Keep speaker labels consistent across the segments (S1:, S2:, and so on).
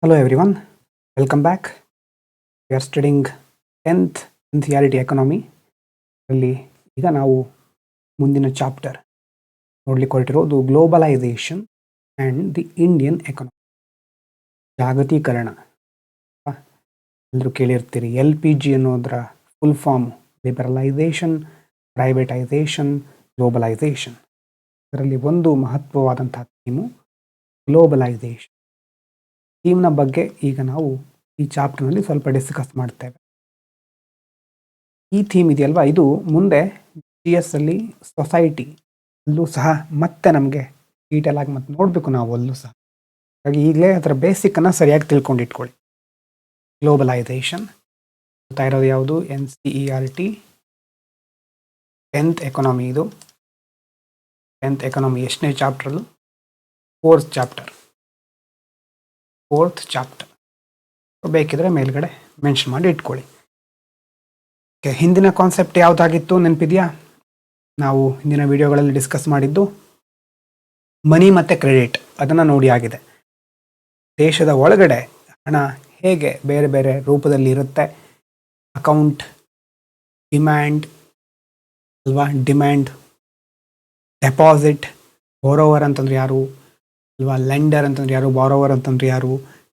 S1: Hello everyone, welcome back. We are studying 10th NCERT Economy. ಅಲ್ಲಿ ಈಗ ನಾವು ಮುಂದಿನ ಚಾಪ್ಟರ್ ನೋಡ್ಲಿಕ್ಕೆ ಹೊರಟಿರೋದು globalisation and the Indian economy. ಜಾಗತೀಕರಣ ಎಲ್ಲರೂ ಕೇಳಿರ್ತೀರಿ. LPG ಅನ್ನೋದರ full form liberalisation, privatisation, globalisation. ಇದರಲ್ಲಿ ಒಂದು ಮಹತ್ವವಾದಂತಹ ಥೀಮು ಗ್ಲೋಬಲೈಸೇಷನ್. ಥೀಮ್ನ ಬಗ್ಗೆ ಈಗ ನಾವು ಈ ಚಾಪ್ಟರ್ನಲ್ಲಿ ಸ್ವಲ್ಪ ಡಿಸ್ಕಸ್ ಮಾಡ್ತೇವೆ. ಈ ಥೀಮ್ ಇದೆಯಲ್ವಾ, ಇದು ಮುಂದೆ GS ಅಲ್ಲಿ ಸೊಸೈಟಿ ಅಲ್ಲೂ ಸಹ ಮತ್ತೆ ನಮಗೆ ಡೀಟೇಲ್ ಆಗಿ ಮತ್ತೆ ನೋಡಬೇಕು ನಾವು ಅಲ್ಲೂ ಸಹ. ಹಾಗಾಗಿ ಈಗಲೇ ಅದರ ಬೇಸಿಕ್ಕನ್ನು ಸರಿಯಾಗಿ ತಿಳ್ಕೊಂಡಿಟ್ಕೊಳ್ಳಿ. ಗ್ಲೋಬಲೈಸೇಷನ್ ಗೊತ್ತಾ ಇರೋದು ಯಾವುದು? NCERT 10th economy. ಇದು 10th ಎಕಾನಮಿ ಎಷ್ಟನೇ ಚಾಪ್ಟರ್ಲು? Fourth chapter. ಬೇಕಿದ್ರೆ ಮೇಲ್ಗಡೆ ಮೆನ್ಷನ್ ಮಾಡಿ ಇಟ್ಕೊಳ್ಳಿ. ಹಿಂದಿನ ಕಾನ್ಸೆಪ್ಟ್ ಯಾವುದಾಗಿತ್ತು ನೆನಪಿದೆಯಾ? ನಾವು ಹಿಂದಿನ ವಿಡಿಯೋಗಳಲ್ಲಿ ಡಿಸ್ಕಸ್ ಮಾಡಿದ್ದು ಮನಿ ಮತ್ತು ಕ್ರೆಡಿಟ್, ಅದನ್ನು ನೋಡಿ ಆಗಿದೆ. ದೇಶದ ಒಳಗಡೆ ಹಣ ಹೇಗೆ ಬೇರೆ ಬೇರೆ ರೂಪದಲ್ಲಿ ಇರುತ್ತೆ. ಅಕೌಂಟ್, ಡಿಮ್ಯಾಂಡ್ ಅಲ್ವಾ, ಡಿಮ್ಯಾಂಡ್, ಡೆಪಾಸಿಟ್, ಬಾರೋವರ್ ಅಂತಂದ್ರೆ ಯಾರು ಅಲ್ವಾ, ಲೆಂಡರ್ ಅಂತಂದ್ರೆ ಯಾರು, ಬಾರೋವರ್ ಅಂತಂದ್ರೆ ಯಾರು,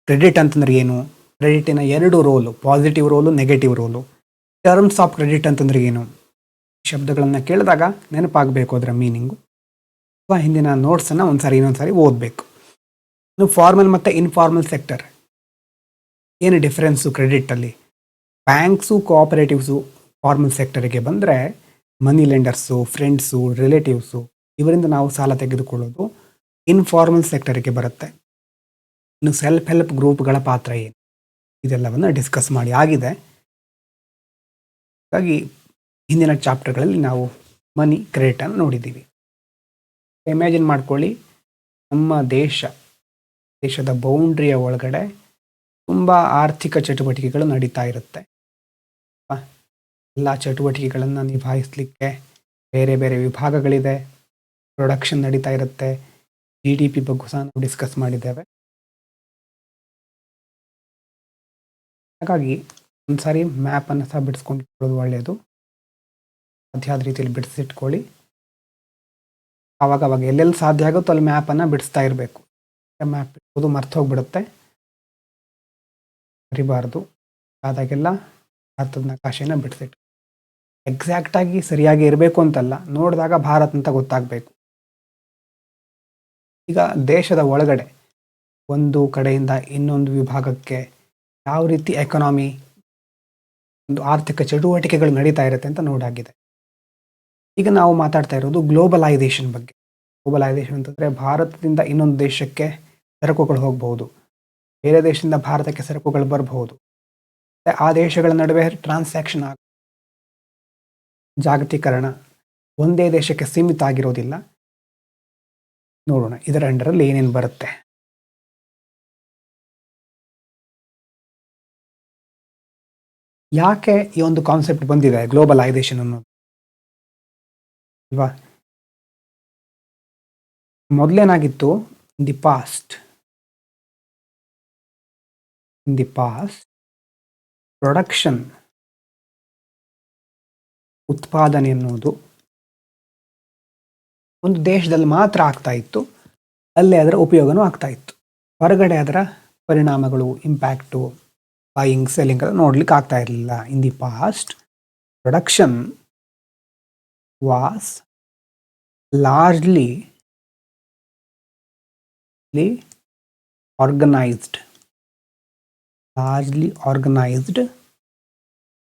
S1: ಕ್ರೆಡಿಟ್ ಅಂತಂದ್ರೆ ಏನು, ಕ್ರೆಡಿಟಿನ ಎರಡು role, positive role, negative role, terms of credit ಅಂತಂದ್ರೆ ಏನು, ಶಬ್ದಗಳನ್ನು ಕೇಳಿದಾಗ ನೆನಪಾಗಬೇಕು ಅದರ ಮೀನಿಂಗು. ಅಥವಾ ಹಿಂದಿನ ನೋಟ್ಸನ್ನು ಇನ್ನೊಂದ್ಸಾರಿ ಓದಬೇಕು. ಇನ್ನು ಫಾರ್ಮಲ್ ಮತ್ತು ಇನ್ಫಾರ್ಮಲ್ ಸೆಕ್ಟರ್, ಏನು ಡಿಫ್ರೆನ್ಸು ಕ್ರೆಡಿಟಲ್ಲಿ? ಬ್ಯಾಂಕ್ಸು, ಕೋಆಪರೇಟಿವ್ಸು ಫಾರ್ಮಲ್ ಸೆಕ್ಟರಿಗೆ ಬಂದರೆ, ಮನಿ ಲೆಂಡರ್ಸು, ಫ್ರೆಂಡ್ಸು, ರಿಲೇಟಿವ್ಸು ಇವರಿಂದ ನಾವು ಸಾಲ ತೆಗೆದುಕೊಳ್ಳೋದು ಇನ್ಫಾರ್ಮಲ್ ಸೆಕ್ಟರಿಗೆ ಬರುತ್ತೆ. ಇನ್ನು ಸೆಲ್ಫ್ ಹೆಲ್ಪ್ ಗ್ರೂಪ್ಗಳ ಪಾತ್ರ ಏನು, ಇದೆಲ್ಲವನ್ನು ಡಿಸ್ಕಸ್ ಮಾಡಿ ಆಗಿದೆ. ಹಾಗಾಗಿ ಹಿಂದಿನ ಚಾಪ್ಟರ್ಗಳಲ್ಲಿ ನಾವು ಮನಿ, ಕ್ರೆಡಿಟನ್ನು ನೋಡಿದ್ದೀವಿ. ಇಮ್ಯಾಜಿನ್ ಮಾಡ್ಕೊಳ್ಳಿ, ನಮ್ಮ ದೇಶದ ಬೌಂಡ್ರಿಯ ಒಳಗಡೆ ತುಂಬ ಆರ್ಥಿಕ ಚಟುವಟಿಕೆಗಳು ನಡೀತಾ ಇರುತ್ತೆ. ಎಲ್ಲ ಚಟುವಟಿಕೆಗಳನ್ನು ನಿಭಾಯಿಸಲಿಕ್ಕೆ ಬೇರೆ ಬೇರೆ ವಿಭಾಗಗಳಿದೆ. ಪ್ರೊಡಕ್ಷನ್ ನಡೀತಾ ಇರುತ್ತೆ. GDP ಬಗ್ಗೆ ಸಹ ನಾವು ಡಿಸ್ಕಸ್ ಮಾಡಿದ್ದೇವೆ. ಹಾಗಾಗಿ ಒಂದ್ಸಾರಿ ಮ್ಯಾಪನ್ನು ಸಹ ಬಿಡಿಸ್ಕೊಂಡಿಟ್ಕೊಳ್ಳೋದು ಒಳ್ಳೆಯದು. ಸಾಧ್ಯ ಆದ ರೀತಿಯಲ್ಲಿ ಬಿಡಿಸಿಟ್ಕೊಳ್ಳಿ. ಆವಾಗ ಎಲ್ಲೆಲ್ಲಿ ಸಾಧ್ಯ ಆಗುತ್ತೋ ಅಲ್ಲಿ ಮ್ಯಾಪನ್ನು ಬಿಡಿಸ್ತಾ ಇರಬೇಕು. ಮ್ಯಾಪ್ ಬಿಡೋದು ಮರ್ತು ಹೋಗ್ಬಿಡುತ್ತೆ, ಮರಿಬಾರ್ದು. ಆದಾಗೆಲ್ಲ ಭಾರತದ ನಕಾಶೆನ ಬಿಡಿಸಿಟ್ಟು, ಎಕ್ಸಾಕ್ಟಾಗಿ ಸರಿಯಾಗಿ ಇರಬೇಕು ಅಂತಲ್ಲ, ನೋಡಿದಾಗ ಭಾರತ್ ಅಂತ ಗೊತ್ತಾಗಬೇಕು. ಈಗ ದೇಶದ ಒಳಗಡೆ ಒಂದು ಕಡೆಯಿಂದ ಇನ್ನೊಂದು ವಿಭಾಗಕ್ಕೆ ಯಾವ ರೀತಿ ಎಕಾನಮಿ, ಒಂದು ಆರ್ಥಿಕ ಚಟುವಟಿಕೆಗಳು ನಡೀತಾ ಇರುತ್ತೆ ಅಂತ ನೋಡಾಗಿದೆ. ಈಗ ನಾವು ಮಾತಾಡ್ತಾ ಇರೋದು ಗ್ಲೋಬಲೈಸೇಷನ್ ಬಗ್ಗೆ. ಗ್ಲೋಬಲೈಸೇಷನ್ ಅಂತಂದರೆ ಭಾರತದಿಂದ ಇನ್ನೊಂದು ದೇಶಕ್ಕೆ ಸರಕುಗಳು ಹೋಗಬಹುದು, ಬೇರೆ ದೇಶದಿಂದ ಭಾರತಕ್ಕೆ ಸರಕುಗಳು ಬರಬಹುದು, ಆ ದೇಶಗಳ ನಡುವೆ ಟ್ರಾನ್ಸಾಕ್ಷನ್ ಜಾಗತೀಕರಣ ಒಂದೇ ದೇಶಕ್ಕೆ ಸೀಮಿತ ಆಗಿರೋದಿಲ್ಲ. ನೋಡೋಣ ಇದರ ಅಂಡರಲ್ಲಿ ಏನೇನು ಬರುತ್ತೆ. ಯಾಕೆ ಈ ಒಂದು ಕಾನ್ಸೆಪ್ಟ್ ಬಂದಿದೆ ಗ್ಲೋಬಲೈಸೇಷನ್ ಅನ್ನೋದು ಅಲ್ವಾ? ಮೊದಲೇನಾಗಿತ್ತು, ಇನ್ ದಿ ಪಾಸ್ಟ್ ಪ್ರೊಡಕ್ಷನ್, ಉತ್ಪಾದನೆ ಅನ್ನೋದು ಒಂದು ದೇಶದಲ್ಲಿ ಮಾತ್ರ ಆಗ್ತಾ ಇತ್ತು, ಅಲ್ಲೇ ಅದರ ಉಪಯೋಗನೂ ಆಗ್ತಾ ಇತ್ತು. ಹೊರಗಡೆ ಅದರ ಪರಿಣಾಮಗಳು, ಇಂಪ್ಯಾಕ್ಟು, ಬೈಯಿಂಗ್, ಸೆಲ್ಲಿಂಗ್ ಎಲ್ಲ ನೋಡ್ಲಿಕ್ಕೆ ಆಗ್ತಾ ಇರಲಿಲ್ಲ. In the past production was largely organised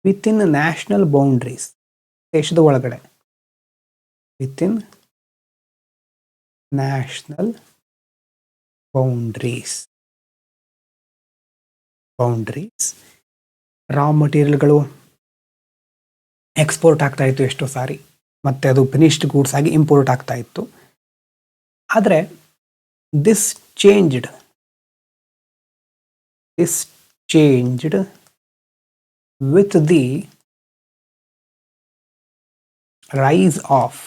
S1: within national boundaries. ದೇಶದ ಒಳಗಡೆ ವಿತಿನ್ ನ್ಯಾಷನಲ್ ಬೌಂಡ್ರೀಸ್. ರಾ ಮಟೀರಿಯಲ್ಗಳು ಎಕ್ಸ್ಪೋರ್ಟ್ ಆಗ್ತಾ ಇತ್ತು ಎಷ್ಟೋ ಸಾರಿ, ಮತ್ತೆ ಅದು ಫಿನಿಶ್ಡ್ ಗೂಡ್ಸ್ ಆಗಿ ಇಂಪೋರ್ಟ್ ಆಗ್ತಾ ಇತ್ತು. ಆದರೆ this changed with the rise of,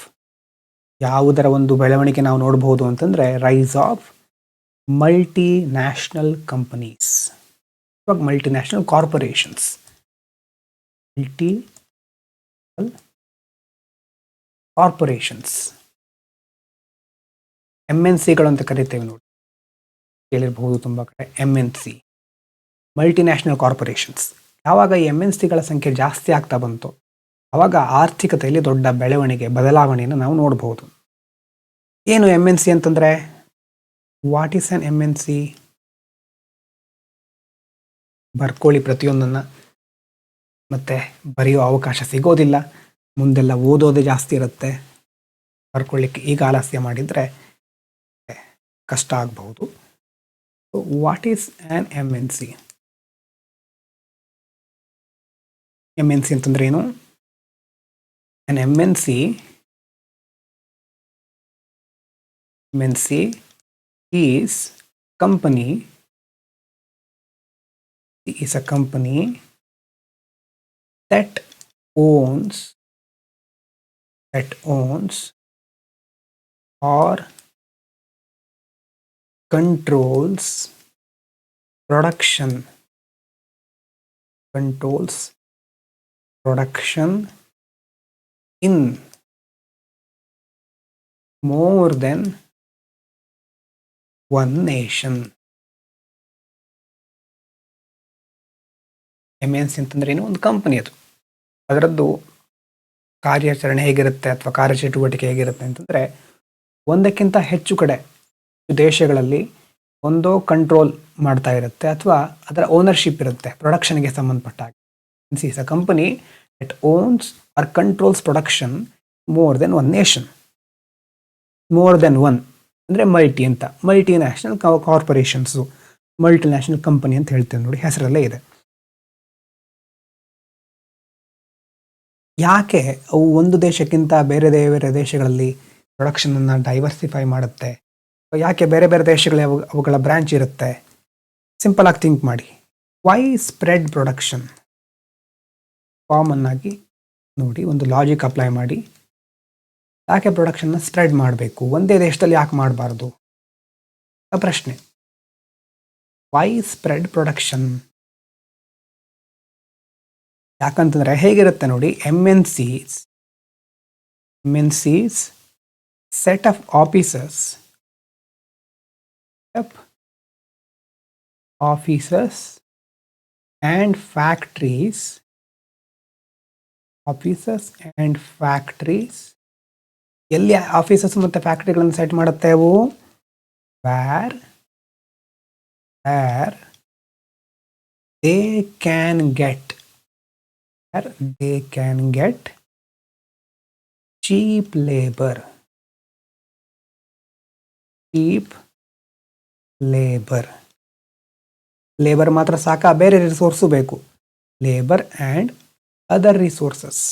S1: ಯಾವುದರ ಒಂದು ಬೆಳವಣಿಗೆ ನಾವು ನೋಡಬಹುದು ಅಂತಂದರೆ ರೈಸ್ ಆಫ್ ಮಲ್ಟಿನ್ಯಾಷನಲ್ ಕಂಪನೀಸ್, ಇವಾಗ ಮಲ್ಟಿನ್ಯಾಷನಲ್ ಕಾರ್ಪೊರೇಷನ್ಸ್, ಮಲ್ಟಿ ಕಾರ್ಪೊರೇಷನ್ಸ್, MNCಗಳು ಅಂತ ಕರಿತೇವೆ ನೋಡಿ, ಕೇಳಿರಬಹುದು ತುಂಬ ಕಡೆ MNC, ಮಲ್ಟಿನ್ಯಾಷನಲ್ ಕಾರ್ಪೊರೇಷನ್ಸ್. ಯಾವಾಗ ಈ MNCಗಳ ಸಂಖ್ಯೆ ಜಾಸ್ತಿ ಆಗ್ತಾ ಬಂತು ಆವಾಗ ಆರ್ಥಿಕತೆಯಲ್ಲಿ ದೊಡ್ಡ ಬೆಳವಣಿಗೆ, ಬದಲಾವಣೆಯನ್ನು ನಾವು ನೋಡಬಹುದು. ಏನು MNC ಅಂತಂದರೆ? What is on MNC? ಬರ್ಕೊಳ್ಳಿ ಪ್ರತಿಯೊಂದನ್ನು, ಮತ್ತೆ ಬರೆಯೋ ಅವಕಾಶ ಸಿಗೋದಿಲ್ಲ, ಮುಂದೆಲ್ಲ ಓದೋದೇ ಜಾಸ್ತಿ ಇರುತ್ತೆ. ಬರ್ಕೊಳ್ಳಿಕ್ಕೆ ಈಗ ಆಲಸ್ಯ ಮಾಡಿದರೆ ಕಷ್ಟ ಆಗಬಹುದು. What is on MNC? MNC ಅಂತಂದ್ರೆ ಏನು? an MNC is a company that owns or controls production in more than one nation. MNC ಅಂತಂದ್ರೆ ಏನು? ಒಂದು ಕಂಪನಿ, ಅದು ಅದರದ್ದು ಕಾರ್ಯಾಚರಣೆ ಹೇಗಿರುತ್ತೆ ಅಥವಾ ಕಾರ್ಯಚಟುವಟಿಕೆ ಹೇಗಿರುತ್ತೆ ಅಂತಂದರೆ, ಒಂದಕ್ಕಿಂತ ಹೆಚ್ಚು ಕಡೆ ದೇಶಗಳಲ್ಲಿ ಒಂದೋ ಕಂಟ್ರೋಲ್ ಮಾಡ್ತಾ ಇರುತ್ತೆ ಅಥವಾ ಅದರ ಓನರ್ಶಿಪ್ ಇರುತ್ತೆ ಪ್ರೊಡಕ್ಷನ್ಗೆ ಸಂಬಂಧಪಟ್ಟ ಹಾಗೆ. MNC is a company that owns or controls production more than one nation. more than one ಅಂದರೆ ಮಲ್ಟಿ ಅಂತ, ಮಲ್ಟಿನ್ಯಾಷನಲ್ ಕಾರ್ಪೊರೇಷನ್ಸು, ಮಲ್ಟಿನ್ಯಾಷನಲ್ ಕಂಪನಿ ಅಂತ ಹೇಳ್ತೇವೆ ನೋಡಿ, ಹೆಸರಲ್ಲೇ ಇದೆ. ಯಾಕೆ ಅವು ಒಂದು ದೇಶಕ್ಕಿಂತ ಬೇರೆ ಬೇರೆ ದೇಶಗಳಲ್ಲಿ ಪ್ರೊಡಕ್ಷನನ್ನು ಡೈವರ್ಸಿಫೈ ಮಾಡುತ್ತೆ? ಯಾಕೆ ಬೇರೆ ಬೇರೆ ದೇಶಗಳಲ್ಲಿ ಅವುಗಳ ಬ್ರಾಂಚ್ ಇರುತ್ತೆ? ಸಿಂಪಲ್ ಆಗಿ ಥಿಂಕ್ ಮಾಡಿ. Y spread production? ಕಾಮನ್ ಆಗಿ ನೋಡಿ, ಒಂದು ಲಾಜಿಕ್ ಅಪ್ಲೈ ಮಾಡಿ. ಯಾಕೆ ಪ್ರೊಡಕ್ಷನ್ನ ಸ್ಪ್ರೆಡ್ ಮಾಡಬೇಕು? ಒಂದೇ ದೇಶದಲ್ಲಿ ಯಾಕೆ ಮಾಡಬಾರ್ದು? ಪ್ರಶ್ನೆ. Why spread production? ಯಾಕಂತಂದರೆ ಹೇಗಿರುತ್ತೆ ನೋಡಿ, MNCs set of offices and factories ಎಲ್ಲಿ ಆಫೀಸಸ್ ಮತ್ತು ಫ್ಯಾಕ್ಟ್ರಿಗಳನ್ನು ಸೆಟ್ ಮಾಡುತ್ತೆ ಅವು? where they can get cheap labor. Labour ಮಾತ್ರ ಸಾಕಾ? ಬೇರೆ ರಿಸೋರ್ಸು ಬೇಕು. Labour and other resource.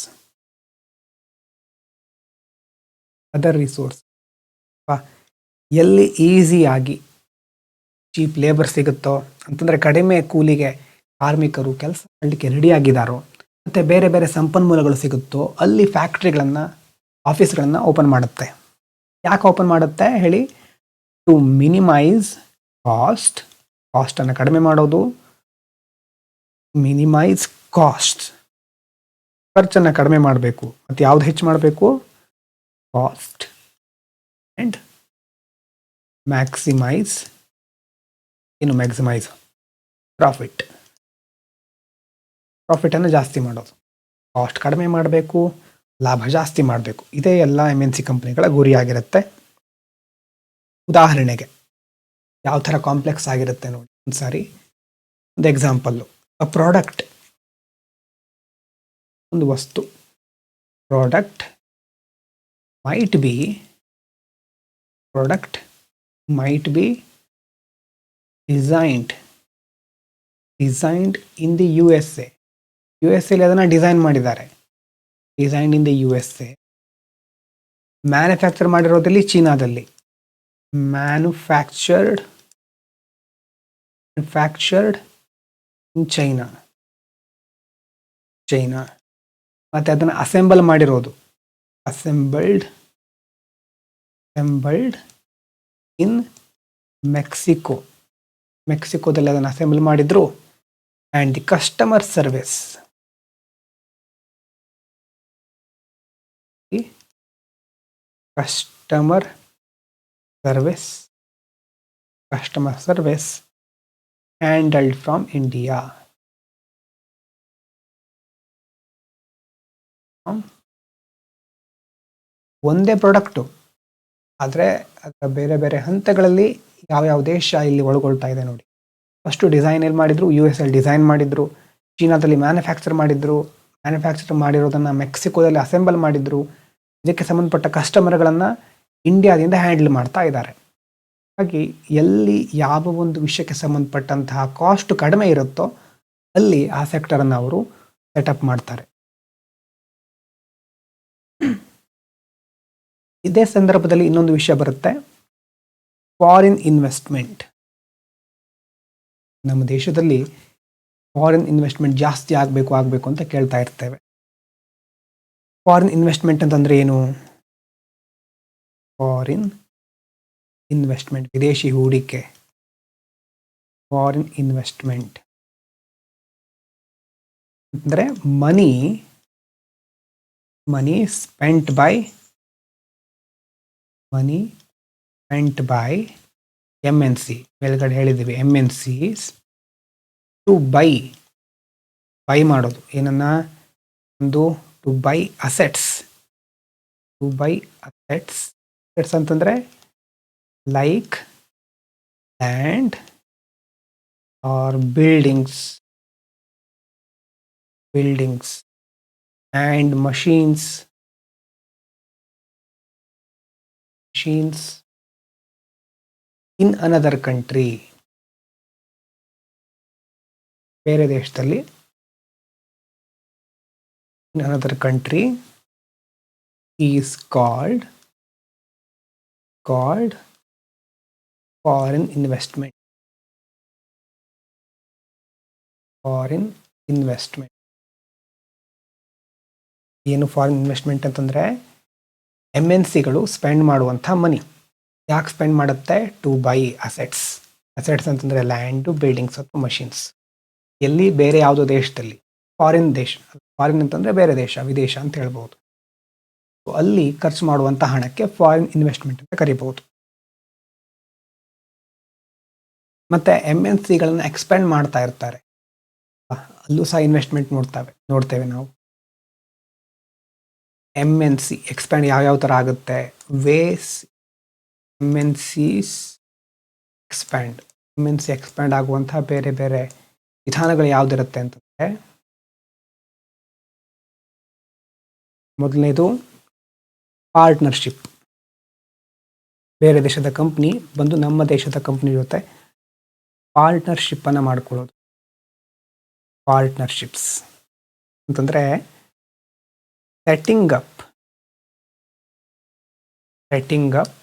S1: ಎಲ್ಲಿ ಈಸಿಯಾಗಿ ಚೀಪ್ ಲೇಬರ್ ಸಿಗುತ್ತೋ ಅಂತಂದರೆ, ಕಡಿಮೆ ಕೂಲಿಗೆ ಕಾರ್ಮಿಕರು ಕೆಲಸ ಮಾಡಲಿಕ್ಕೆ ರೆಡಿಯಾಗಿದ್ದಾರೋ, ಮತ್ತು ಬೇರೆ ಬೇರೆ ಸಂಪನ್ಮೂಲಗಳು ಸಿಗುತ್ತೋ ಅಲ್ಲಿ ಫ್ಯಾಕ್ಟ್ರಿಗಳನ್ನು, ಆಫೀಸ್ಗಳನ್ನು ಓಪನ್ ಮಾಡುತ್ತೆ. ಯಾಕೆ ಓಪನ್ ಮಾಡುತ್ತೆ ಹೇಳಿ? ಟು ಮಿನಿಮೈಸ್ ಕಾಸ್ಟನ್ನು ಕಡಿಮೆ ಮಾಡೋದು. ಮಿನಿಮೈಸ್ ಕಾಸ್ಟ್, ಖರ್ಚನ್ನು ಕಡಿಮೆ ಮಾಡಬೇಕು. ಮತ್ತು ಯಾವುದು ಹೆಚ್ಚು ಮಾಡಬೇಕು? ಕಾಸ್ಟ್. ಆ್ಯಂಡ್ ಮ್ಯಾಕ್ಸಿಮೈಸ್ ಪ್ರಾಫಿಟನ್ನು ಜಾಸ್ತಿ ಮಾಡೋದು. ಕಾಸ್ಟ್ ಕಡಿಮೆ ಮಾಡಬೇಕು, ಲಾಭ ಜಾಸ್ತಿ ಮಾಡಬೇಕು. ಇದೇ ಎಲ್ಲ MNC ಕಂಪ್ನಿಗಳ ಗುರಿಯಾಗಿರುತ್ತೆ. ಉದಾಹರಣೆಗೆ ಯಾವ ಥರ ಕಾಂಪ್ಲೆಕ್ಸ್ ಆಗಿರುತ್ತೆ ನೋಡಿ ಒಂದ್ಸಾರಿ. ಒಂದು ಎಕ್ಸಾಂಪಲ್ಲು, ಅ ಪ್ರಾಡಕ್ಟ್, ಒಂದು ವಸ್ತು. Product might be designed in the USA. ಅಲ್ಲಿ ಅದನ್ನು ಡಿಸೈನ್ ಮಾಡಿದ್ದಾರೆ. Designed in the USA. Manufacture ಮಾಡಿರೋದಲ್ಲಿ ಚೀನಾದಲ್ಲಿ. Manufactured in China. ಮತ್ತು ಅದನ್ನು ಅಸೆಂಬಲ್ ಮಾಡಿರೋದು, ಅಸೆಂಬಲ್ಡ್ ಇನ್ ಮೆಕ್ಸಿಕೋದಲ್ಲಿ ಅದನ್ನು ಅಸೆಂಬಲ್ ಮಾಡಿದ್ರು. And the customer service handled from India. ಒಂದೇ ಪ್ರಾಡಕ್ಟು, ಆದರೆ ಅದರ ಬೇರೆ ಬೇರೆ ಹಂತಗಳಲ್ಲಿ ಯಾವ ದೇಶ ಇಲ್ಲಿ ಒಳಗೊಳ್ತಾ ಇದೆ ನೋಡಿ. ಫಸ್ಟು ಡಿಸೈನ್ ಎಲ್ಲಿ ಮಾಡಿದ್ರು, US ಅಲ್ಲಿ ಡಿಸೈನ್ ಮಾಡಿದ್ರು, ಚೀನಾದಲ್ಲಿ ಮ್ಯಾನುಫ್ಯಾಕ್ಚರ್ ಮಾಡಿರೋದನ್ನು ಮೆಕ್ಸಿಕೋದಲ್ಲಿ ಅಸೆಂಬಲ್ ಮಾಡಿದ್ರು. ಇದಕ್ಕೆ ಸಂಬಂಧಪಟ್ಟ ಕಸ್ಟಮರ್ಗಳನ್ನು ಇಂಡಿಯಾದಿಂದ ಹ್ಯಾಂಡಲ್ ಮಾಡ್ತಾ ಇದ್ದಾರೆ. ಹಾಗಾಗಿ ಎಲ್ಲಿ ಯಾವ ಒಂದು ವಿಷಯಕ್ಕೆ ಸಂಬಂಧಪಟ್ಟಂತಹ ಕಾಸ್ಟ್ ಕಡಿಮೆ ಇರುತ್ತೋ ಅಲ್ಲಿ ಆ ಸೆಕ್ಟರನ್ನು ಅವರು ಸೆಟಪ್ ಮಾಡ್ತಾರೆ. ಇದೇ ಸಂದರ್ಭದಲ್ಲಿ ಇನ್ನೊಂದು ವಿಷಯ ಬರುತ್ತೆ, ಫಾರಿನ್ ಇನ್ವೆಸ್ಟ್ಮೆಂಟ್. ನಮ್ಮ ದೇಶದಲ್ಲಿ ಫಾರಿನ್ ಇನ್ವೆಸ್ಟ್ಮೆಂಟ್ ಜಾಸ್ತಿ ಆಗಬೇಕು ಅಂತ ಕೇಳ್ತಾ ಇರ್ತೇವೆ. ಫಾರಿನ್ ಇನ್ವೆಸ್ಟ್ಮೆಂಟ್ ಅಂತಂದ್ರೆ ಏನು? ಫಾರಿನ್ ಇನ್ವೆಸ್ಟ್ಮೆಂಟ್, ವಿದೇಶಿ ಹೂಡಿಕೆ. ಫಾರಿನ್ ಇನ್ವೆಸ್ಟ್ಮೆಂಟ್ ಅಂದರೆ ಮನಿ ಸ್ಪೆಂಟ್ ಬೈ MNC. ಮೇಲ್ಗಡೆ ಹೇಳಿದ್ದೀವಿ MNCs ಟು ಬೈ ಮಾಡೋದು ಏನನ್ನ, ಒಂದು ಟು ಬೈ ಅಸೆಟ್ಸ್ ಅಂತಂದ್ರೆ like land or buildings and machines in another country. ಬೇರೆ ದೇಶದಲ್ಲಿ, in another country is called foreign investment. ಏನು ಫಾರಿನ್ ಇನ್ವೆಸ್ಟ್ಮೆಂಟ್ ಅಂತಂದ್ರೆ MNCಗಳು ಸ್ಪೆಂಡ್ ಮಾಡುವಂಥ ಮನಿ. ಯಾಕೆ ಸ್ಪೆಂಡ್ ಮಾಡುತ್ತೆ? ಟು ಬೈ ಅಸೆಟ್ಸ್ ಅಂತಂದ್ರೆ ಲ್ಯಾಂಡ್, ಬಿಲ್ಡಿಂಗ್ಸ್ ಅಥವಾ ಮಷಿನ್ಸ್. ಎಲ್ಲಿ? ಬೇರೆ ಯಾವುದೋ ದೇಶದಲ್ಲಿ. ಫಾರಿನ್ ಅಂತಂದ್ರೆ ಬೇರೆ ದೇಶ, ವಿದೇಶ ಅಂತ ಹೇಳ್ಬೋದು. ಅಲ್ಲಿ ಖರ್ಚು ಮಾಡುವಂಥ ಹಣಕ್ಕೆ ಫಾರಿನ್ ಇನ್ವೆಸ್ಟ್ಮೆಂಟ್ ಅಂತ ಕರಿಬಹುದು. ಮತ್ತೆ MNCಗಳನ್ನ ಎಕ್ಸ್ಪೆಂಡ್ ಮಾಡ್ತಾ ಇರ್ತಾರೆ, ಅಲ್ಲೂ ಸಹ ಇನ್ವೆಸ್ಟ್ಮೆಂಟ್ ನೋಡ್ತೇವೆ ನಾವು. MNC ಎಕ್ಸ್ಪ್ಯಾಂಡ್ ಯಾವ ಥರ ಆಗುತ್ತೆ? MNCs ಎಕ್ಸ್ಪ್ಯಾಂಡ್ ಆಗುವಂತಹ ಬೇರೆ ಬೇರೆ ವಿಧಾನಗಳು ಯಾವುದಿರುತ್ತೆ ಅಂತಂದರೆ, ಮೊದಲನೇದು ಪಾರ್ಟ್ನರ್ಶಿಪ್. ಬೇರೆ ದೇಶದ ಕಂಪ್ನಿ ಬಂದು ನಮ್ಮ ದೇಶದ ಕಂಪ್ನಿ ಜೊತೆ ಪಾರ್ಟ್ನರ್ಶಿಪ್ ಅನ್ನು ಮಾಡ್ಕೊಳ್ಳೋದು. ಪಾರ್ಟ್ನರ್ಶಿಪ್ಸ್ ಅಂತಂದರೆ ಸೆಟ್ಟಿಂಗ್ ಅಪ್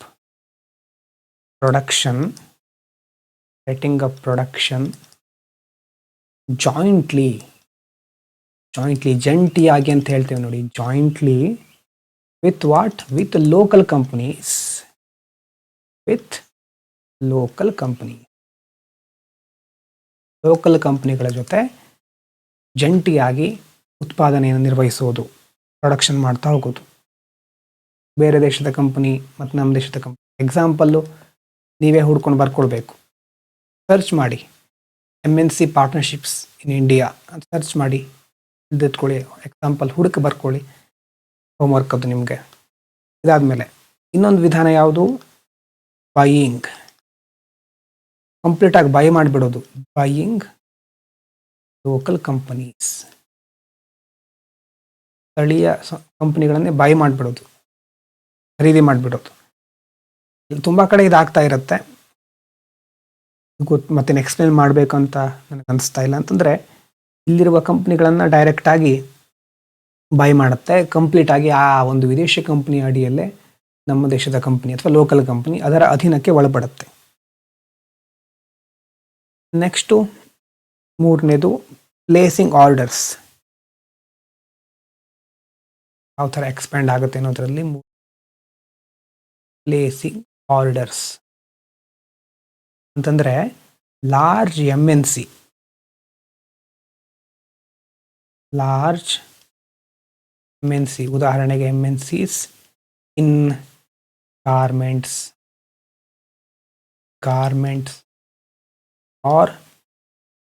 S1: ಪ್ರೊಡಕ್ಷನ್ ಜಾಯಿಂಟ್ಲಿ, ಜಂಟಿಯಾಗಿ ಅಂತ ಹೇಳ್ತೇವೆ ನೋಡಿ. Jointly with local companies. Local ಕಂಪನಿಗಳ ಜೊತೆ ಜಂಟಿಯಾಗಿ ಉತ್ಪಾದನೆಯನ್ನು ನಿರ್ವಹಿಸೋದು, ಪ್ರೊಡಕ್ಷನ್ ಮಾಡ್ತಾ ಹೋಗೋದು. ಬೇರೆ ದೇಶದ ಕಂಪನಿ ಮತ್ತು ನಮ್ಮ ದೇಶದ ಕಂಪನಿ ಎಕ್ಸಾಂಪಲ್ಲು ನೀವೇ ಹುಡ್ಕೊಂಡು ಬರ್ಕೊಳ್ಬೇಕು. ಸರ್ಚ್ ಮಾಡಿ MNC ಪಾರ್ಟ್ನರ್ಶಿಪ್ಸ್ ಇನ್ ಇಂಡಿಯಾ ಅಂತ ಸರ್ಚ್ ಮಾಡಿ ಇದ್ಕೊಳ್ಳಿ. ಎಕ್ಸಾಂಪಲ್ ಹುಡುಕಿ ಬರ್ಕೊಳ್ಳಿ, ಹೋಮ್ವರ್ಕ್ ಅದು ನಿಮಗೆ. ಇದಾದಮೇಲೆ ಇನ್ನೊಂದು ವಿಧಾನ ಯಾವುದು? ಬೈಯಿಂಗ್. ಕಂಪ್ಲೀಟಾಗಿ ಬೈ ಮಾಡಿಬಿಡೋದು. ಬೈಯಿಂಗ್ ಲೋಕಲ್ ಕಂಪನೀಸ್, ಸ್ಥಳೀಯ ಕಂಪನಿಗಳನ್ನೇ ಬೈ ಮಾಡಿಬಿಡೋದು, ಖರೀದಿ ಮಾಡಿಬಿಡೋದು. ತುಂಬ ಕಡೆ ಇದಾಗ್ತಾ ಇರುತ್ತೆ. ಮತ್ತೇನು ಎಕ್ಸ್ಪ್ಲೇನ್ ಮಾಡಬೇಕಂತ ನನಗೆ ಅನಿಸ್ತಾ ಇಲ್ಲ. ಅಂತಂದರೆ ಇಲ್ಲಿರುವ ಕಂಪ್ನಿಗಳನ್ನು ಡೈರೆಕ್ಟಾಗಿ ಬೈ ಮಾಡುತ್ತೆ, ಕಂಪ್ಲೀಟಾಗಿ ಆ ಒಂದು ವಿದೇಶಿ ಕಂಪ್ನಿ ಅಡಿಯಲ್ಲೇ ನಮ್ಮ ದೇಶದ ಕಂಪ್ನಿ ಅಥವಾ ಲೋಕಲ್ ಕಂಪ್ನಿ ಅದರ ಅಧೀನಕ್ಕೆ ಒಳಪಡುತ್ತೆ. ನೆಕ್ಸ್ಟು ಮೂರನೇದು ಪ್ಲೇಸಿಂಗ್ ಆರ್ಡರ್ಸ್. ಯಾವ ಥರ ಎಕ್ಸ್ಪ್ಯಾಂಡ್ ಆಗುತ್ತೆ ಅನ್ನೋದರಲ್ಲಿ ಪ್ಲೇಸಿಂಗ್ ಆರ್ಡರ್ಸ್. ಅಂತಂದರೆ ಲಾರ್ಜ್ MNC, ಲಾರ್ಜ್ MNC, ಉದಾಹರಣೆಗೆ MNCs in garments or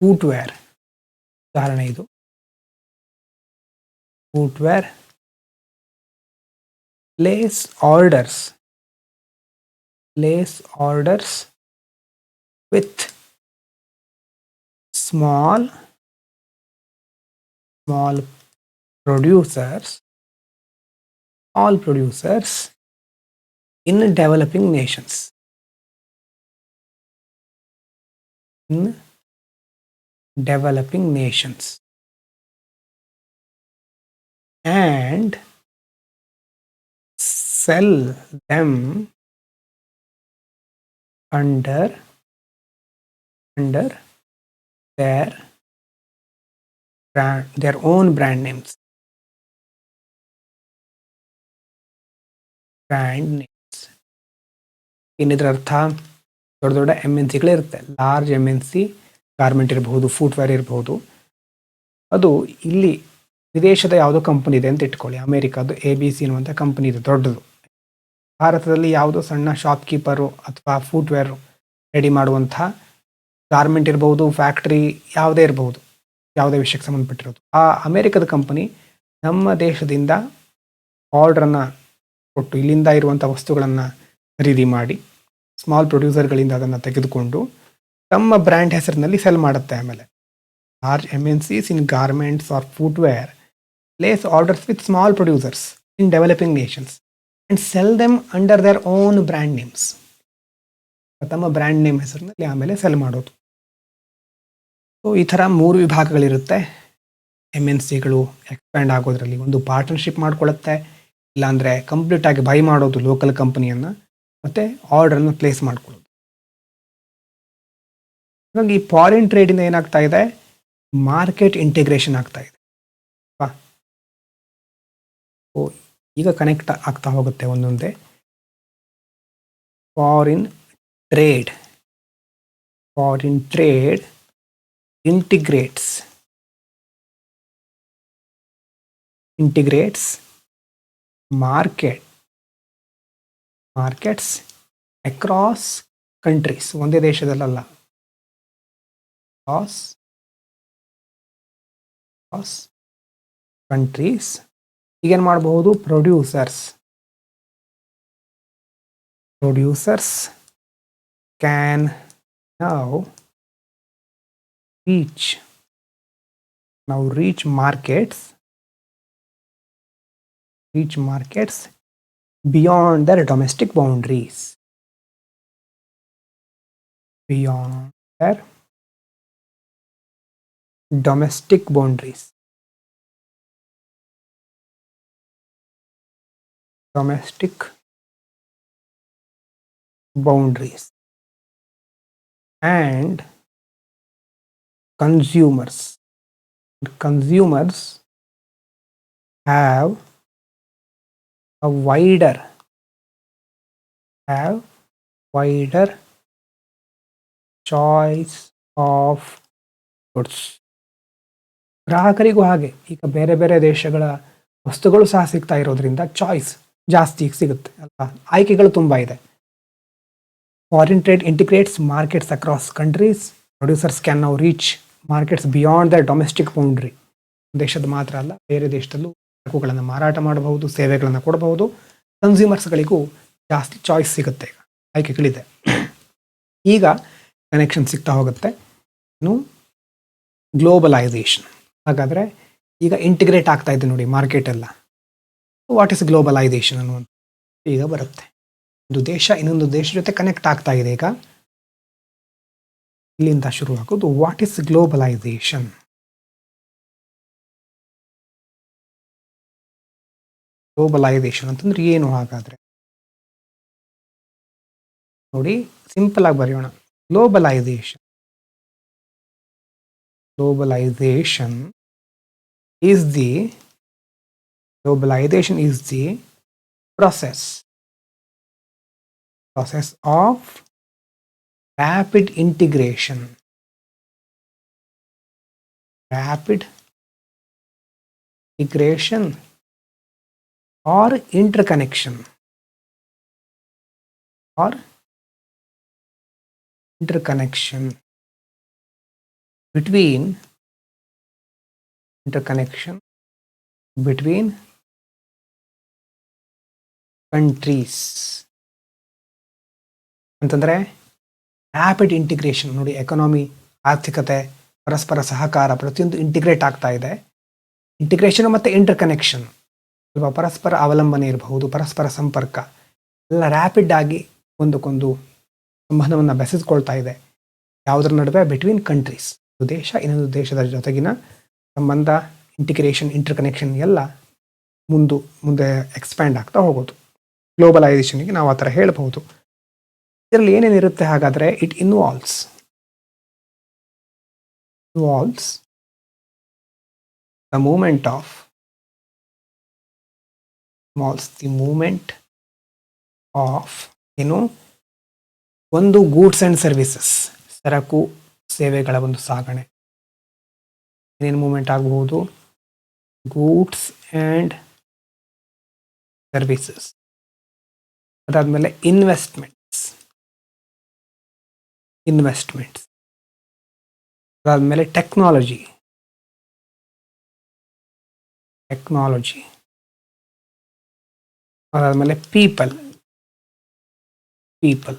S1: footwear. ಉದಾಹರಣೆ ಇದು footwear. Place orders with small producers in developing nations. And sell them under their own brand names. ಇನ್ನಿದ್ರ ಅರ್ಥ, ದೊಡ್ಡ ದೊಡ್ಡ MNCಗಳಿರುತ್ತೆ. ಲಾರ್ಜ್ MNC ಗಾರ್ಮೆಂಟ್ ಇರಬಹುದು, footwear ಇರಬಹುದು. ಅದು ಇಲ್ಲಿ ವಿದೇಶದ ಯಾವುದೋ ಕಂಪನಿ ಇದೆ ಅಂತ ಇಟ್ಕೊಳ್ಳಿ, ಅಮೇರಿಕಾದು ABC ಅನ್ನುವಂಥ ಕಂಪನಿ ಇದೆ, ದೊಡ್ಡದು. ಭಾರತದಲ್ಲಿ ಯಾವುದೋ ಸಣ್ಣ ಶಾಪ್ಕೀಪರು ಅಥವಾ ಫುಟ್ವೇರ್ ರೆಡಿ ಮಾಡುವಂಥ ಗಾರ್ಮೆಂಟ್ ಇರಬಹುದು, ಫ್ಯಾಕ್ಟ್ರಿ ಯಾವುದೇ ಇರಬಹುದು, ಯಾವುದೇ ವಿಷಯಕ್ಕೆ ಸಂಬಂಧಪಟ್ಟಿರೋದು. ಆ ಅಮೇರಿಕದ ಕಂಪನಿ ನಮ್ಮ ದೇಶದಿಂದ ಆರ್ಡ್ರನ್ನು ಕೊಟ್ಟು ಇಲ್ಲಿಂದ ಇರುವಂಥ ವಸ್ತುಗಳನ್ನು ಖರೀದಿ ಮಾಡಿ ಸ್ಮಾಲ್ ಪ್ರೊಡ್ಯೂಸರ್ಗಳಿಂದ ಅದನ್ನು ತೆಗೆದುಕೊಂಡು ತಮ್ಮ ಬ್ರ್ಯಾಂಡ್ ಹೆಸರಿನಲ್ಲಿ ಸೆಲ್ ಮಾಡುತ್ತೆ. ಆಮೇಲೆ large MNCs in garments or footwear place orders with small producers in developing nations and sell them under their own brand names. ತಮ್ಮ ಬ್ರ್ಯಾಂಡ್ ನೇಮ್ ಹೆಸರಿನಲ್ಲಿ ಆಮೇಲೆ ಸೆಲ್ ಮಾಡೋದು. ಸೊ ಈ ಥರ 3 ವಿಭಾಗಗಳಿರುತ್ತೆ. MNCಗಳು ಎಕ್ಸ್ಪ್ಯಾಂಡ್ ಆಗೋದ್ರಲ್ಲಿ ಒಂದು ಪಾರ್ಟ್ನರ್ಶಿಪ್ ಮಾಡ್ಕೊಳ್ಳುತ್ತೆ, ಇಲ್ಲಾಂದರೆ ಕಂಪ್ಲೀಟಾಗಿ ಬೈ ಮಾಡೋದು ಲೋಕಲ್ ಕಂಪನಿಯನ್ನು, ಮತ್ತು ಆರ್ಡ್ರನ್ನು ಪ್ಲೇಸ್ ಮಾಡ್ಕೊಳ್ಳೋದು. ಹಾಗಾಗಿ ಈ ಫಾರಿನ್ ಟ್ರೇಡಿಂದ ಏನಾಗ್ತಾ ಇದೆ, ಮಾರ್ಕೆಟ್ ಇಂಟಿಗ್ರೇಷನ್ ಆಗ್ತಾ ಇದೆ. ಈಗ ಕನೆಕ್ಟ್ ಆಗ್ತಾ ಹೋಗುತ್ತೆ ಒಂದೊಂದೇ. Foreign trade integrates markets across countries, ಒಂದೇ ದೇಶದಲ್ಲ, ಕಂಟ್ರೀಸ್. ಈಗೇನು ಮಾಡಬಹುದು, producers can now reach markets beyond their domestic boundaries. And consumers have a wider choice of goods. ಗ್ರಾಹಕರಿಗೂ ಹಾಗೆ ಈಗ ಬೇರೆ ಬೇರೆ ದೇಶಗಳ ವಸ್ತುಗಳು ಸಹ ಸಿಗ್ತಾ ಇರೋದ್ರಿಂದ ಚಾಯ್ಸ್ ಜಾಸ್ತಿ ಸಿಗುತ್ತೆ ಅಲ್ವಾ, ಆಯ್ಕೆಗಳು ತುಂಬ ಇದೆ. Foreign trade integrates markets across countries. Producers can now reach markets beyond the domestic boundary. ದೇಶದ ಮಾತ್ರ ಅಲ್ಲ, ಬೇರೆ ದೇಶದಲ್ಲೂ ಸರಕುಗಳನ್ನು ಮಾರಾಟ ಮಾಡಬಹುದು, ಸೇವೆಗಳನ್ನು ಕೊಡಬಹುದು. ಕನ್ಸ್ಯೂಮರ್ಸ್ಗಳಿಗೂ ಜಾಸ್ತಿ ಚಾಯ್ಸ್ ಸಿಗುತ್ತೆ, ಆಯ್ಕೆಗಳಿದೆ. ಈಗ ಕನೆಕ್ಷನ್ ಸಿಗ್ತಾ ಹೋಗುತ್ತೆ. ಇನ್ನು ಗ್ಲೋಬಲೈಸೇಷನ್. ಹಾಗಾದರೆ ಈಗ ಇಂಟಿಗ್ರೇಟ್ ಆಗ್ತಾ ಇದೆ ನೋಡಿ ಮಾರ್ಕೆಟ್ ಎಲ್ಲ. ವಾಟ್ ಇಸ್ ಗ್ಲೋಬಲೈಸೇಷನ್ ಅನ್ನುವಂಥ ಈಗ ಬರುತ್ತೆ. ಒಂದು ದೇಶ ಇನ್ನೊಂದು ದೇಶ ಜೊತೆ ಕನೆಕ್ಟ್ ಆಗ್ತಾ ಇದೆ. ಈಗ ಇಲ್ಲಿಂದ ಶುರು ಆಗೋದು. What is globalisation? ಅಂತಂದ್ರೆ ಏನು? ಹಾಗಾದ್ರೆ ನೋಡಿ, ಸಿಂಪಲ್ ಆಗಿ ಬರೆಯೋಣ. Globalisation is the process of rapid integration, rapid integration or interconnection or interconnection between interconnection between countries ಅಂತಂದ್ರೆ ರ್ಯಾಪಿಡ್ ಇಂಟಿಗ್ರೇಷನ್ ನೋಡಿ, ಎಕಾನಮಿ, ಆರ್ಥಿಕತೆ, ಪರಸ್ಪರ ಸಹಕಾರ ಪ್ರತಿಯೊಂದು ಇಂಟಿಗ್ರೇಟ್ ಆಗ್ತಾ ಇದೆ. ಇಂಟಿಗ್ರೇಷನ್ ಮತ್ತು ಇಂಟರ್ ಕನೆಕ್ಷನ್ ಅಲ್ವಾ, ಪರಸ್ಪರ ಅವಲಂಬನೆ ಇರಬಹುದು, ಪರಸ್ಪರ ಸಂಪರ್ಕ ಎಲ್ಲ ರ್ಯಾಪಿಡ್ ಆಗಿ ಒಂದಕ್ಕೊಂದು ಸಂಬಂಧವನ್ನು ಬೆಸೆದುಕೊಳ್ತಾ ಇದೆ. ಯಾವುದರ ನಡುವೆ? ಬಿಟ್ವೀನ್ ಕಂಟ್ರೀಸ್, ಒಂದು ದೇಶ ಇನ್ನೊಂದು ದೇಶದ ಜೊತೆಗಿನ ಸಂಬಂಧ, ಇಂಟಿಗ್ರೇಷನ್, ಇಂಟರ್ ಕನೆಕ್ಷನ್ ಎಲ್ಲ ಮುಂದೆ ಎಕ್ಸ್ಪ್ಯಾಂಡ್ ಆಗ್ತಾ ಹೋಗೋದು. ಗ್ಲೋಬಲೈಸೇಷನ್ಗೆ ನಾವು ಆ ಥರ ಹೇಳ್ಬಹುದು. ಇದರಲ್ಲಿ ಏನೇನಿರುತ್ತೆ ಹಾಗಾದರೆ? It involves the movement of ಏನು, ಒಂದು ಗೂಡ್ಸ್ ಆ್ಯಂಡ್ ಸರ್ವಿಸಸ್, ಸರಕು ಸೇವೆಗಳ ಒಂದು ಸಾಗಣೆ. ಏನೇನು ಮೂವ್ಮೆಂಟ್ ಆಗಬಹುದು? Goods and services. ಅದಾದಮೇಲೆ ಇನ್ವೆಸ್ಟ್ಮೆಂಟ್ಸ್, ಅದಾದಮೇಲೆ ಟೆಕ್ನಾಲಜಿ, ಅದಾದಮೇಲೆ ಪೀಪಲ್.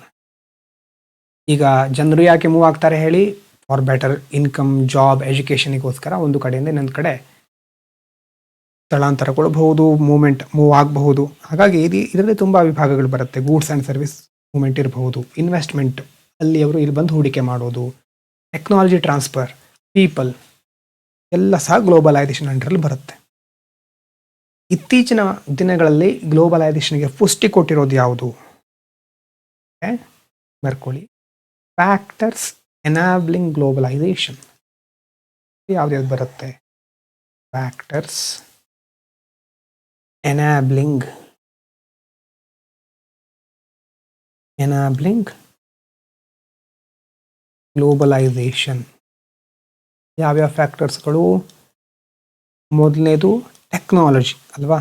S1: ಈಗ ಜನರು ಯಾಕೆ ಮೂವ್ ಆಗ್ತಾರೆ ಹೇಳಿ? ಫಾರ್ ಬೆಟರ್ ಇನ್ಕಮ್, ಜಾಬ್, ಎಜುಕೇಷನಿಗೋಸ್ಕರ ಒಂದು ಕಡೆಯಿಂದ ಇನ್ನೊಂದು ಕಡೆ ಸ್ಥಳಾಂತರಗೊಳ್ಳಬಹುದು, ಮೂವ್ ಆಗಬಹುದು. ಹಾಗಾಗಿ ಇದರಲ್ಲಿ ತುಂಬ ವಿಭಾಗಗಳು ಬರುತ್ತೆ. ಗೂಡ್ಸ್ ಆ್ಯಂಡ್ ಸರ್ವಿಸ್ ಮೂವ್ಮೆಂಟ್ ಇರಬಹುದು, ಇನ್ವೆಸ್ಟ್ಮೆಂಟ್, ಅಲ್ಲಿ ಅವರು ಇಲ್ಲಿ ಬಂದು ಹೂಡಿಕೆ ಮಾಡೋದು, ಟೆಕ್ನಾಲಜಿ ಟ್ರಾನ್ಸ್ಫರ್, ಪೀಪಲ್ ಎಲ್ಲ ಸಹ ಗ್ಲೋಬಲೈಸೇಷನ್ ಅಂಡರಲ್ಲಿ ಬರುತ್ತೆ. ಇತ್ತೀಚಿನ ದಿನಗಳಲ್ಲಿ ಗ್ಲೋಬಲೈಸೇಷನ್ಗೆ ಪುಷ್ಟಿ ಕೊಟ್ಟಿರೋದು ಯಾವುದು? ಬರ್ಕೊಳ್ಳಿ, ಫ್ಯಾಕ್ಟರ್ಸ್ ಎನಾಬ್ಲಿಂಗ್ ಗ್ಲೋಬಲೈಸೇಷನ್. ಯಾವ್ದು ಬರುತ್ತೆ? Factors enabling globalisation. ಯಾವ್ಯಾವ ಫ್ಯಾಕ್ಟರ್ಸ್ಗಳು? ಮೊದಲನೇದು ಟೆಕ್ನಾಲಜಿ ಅಲ್ವಾ?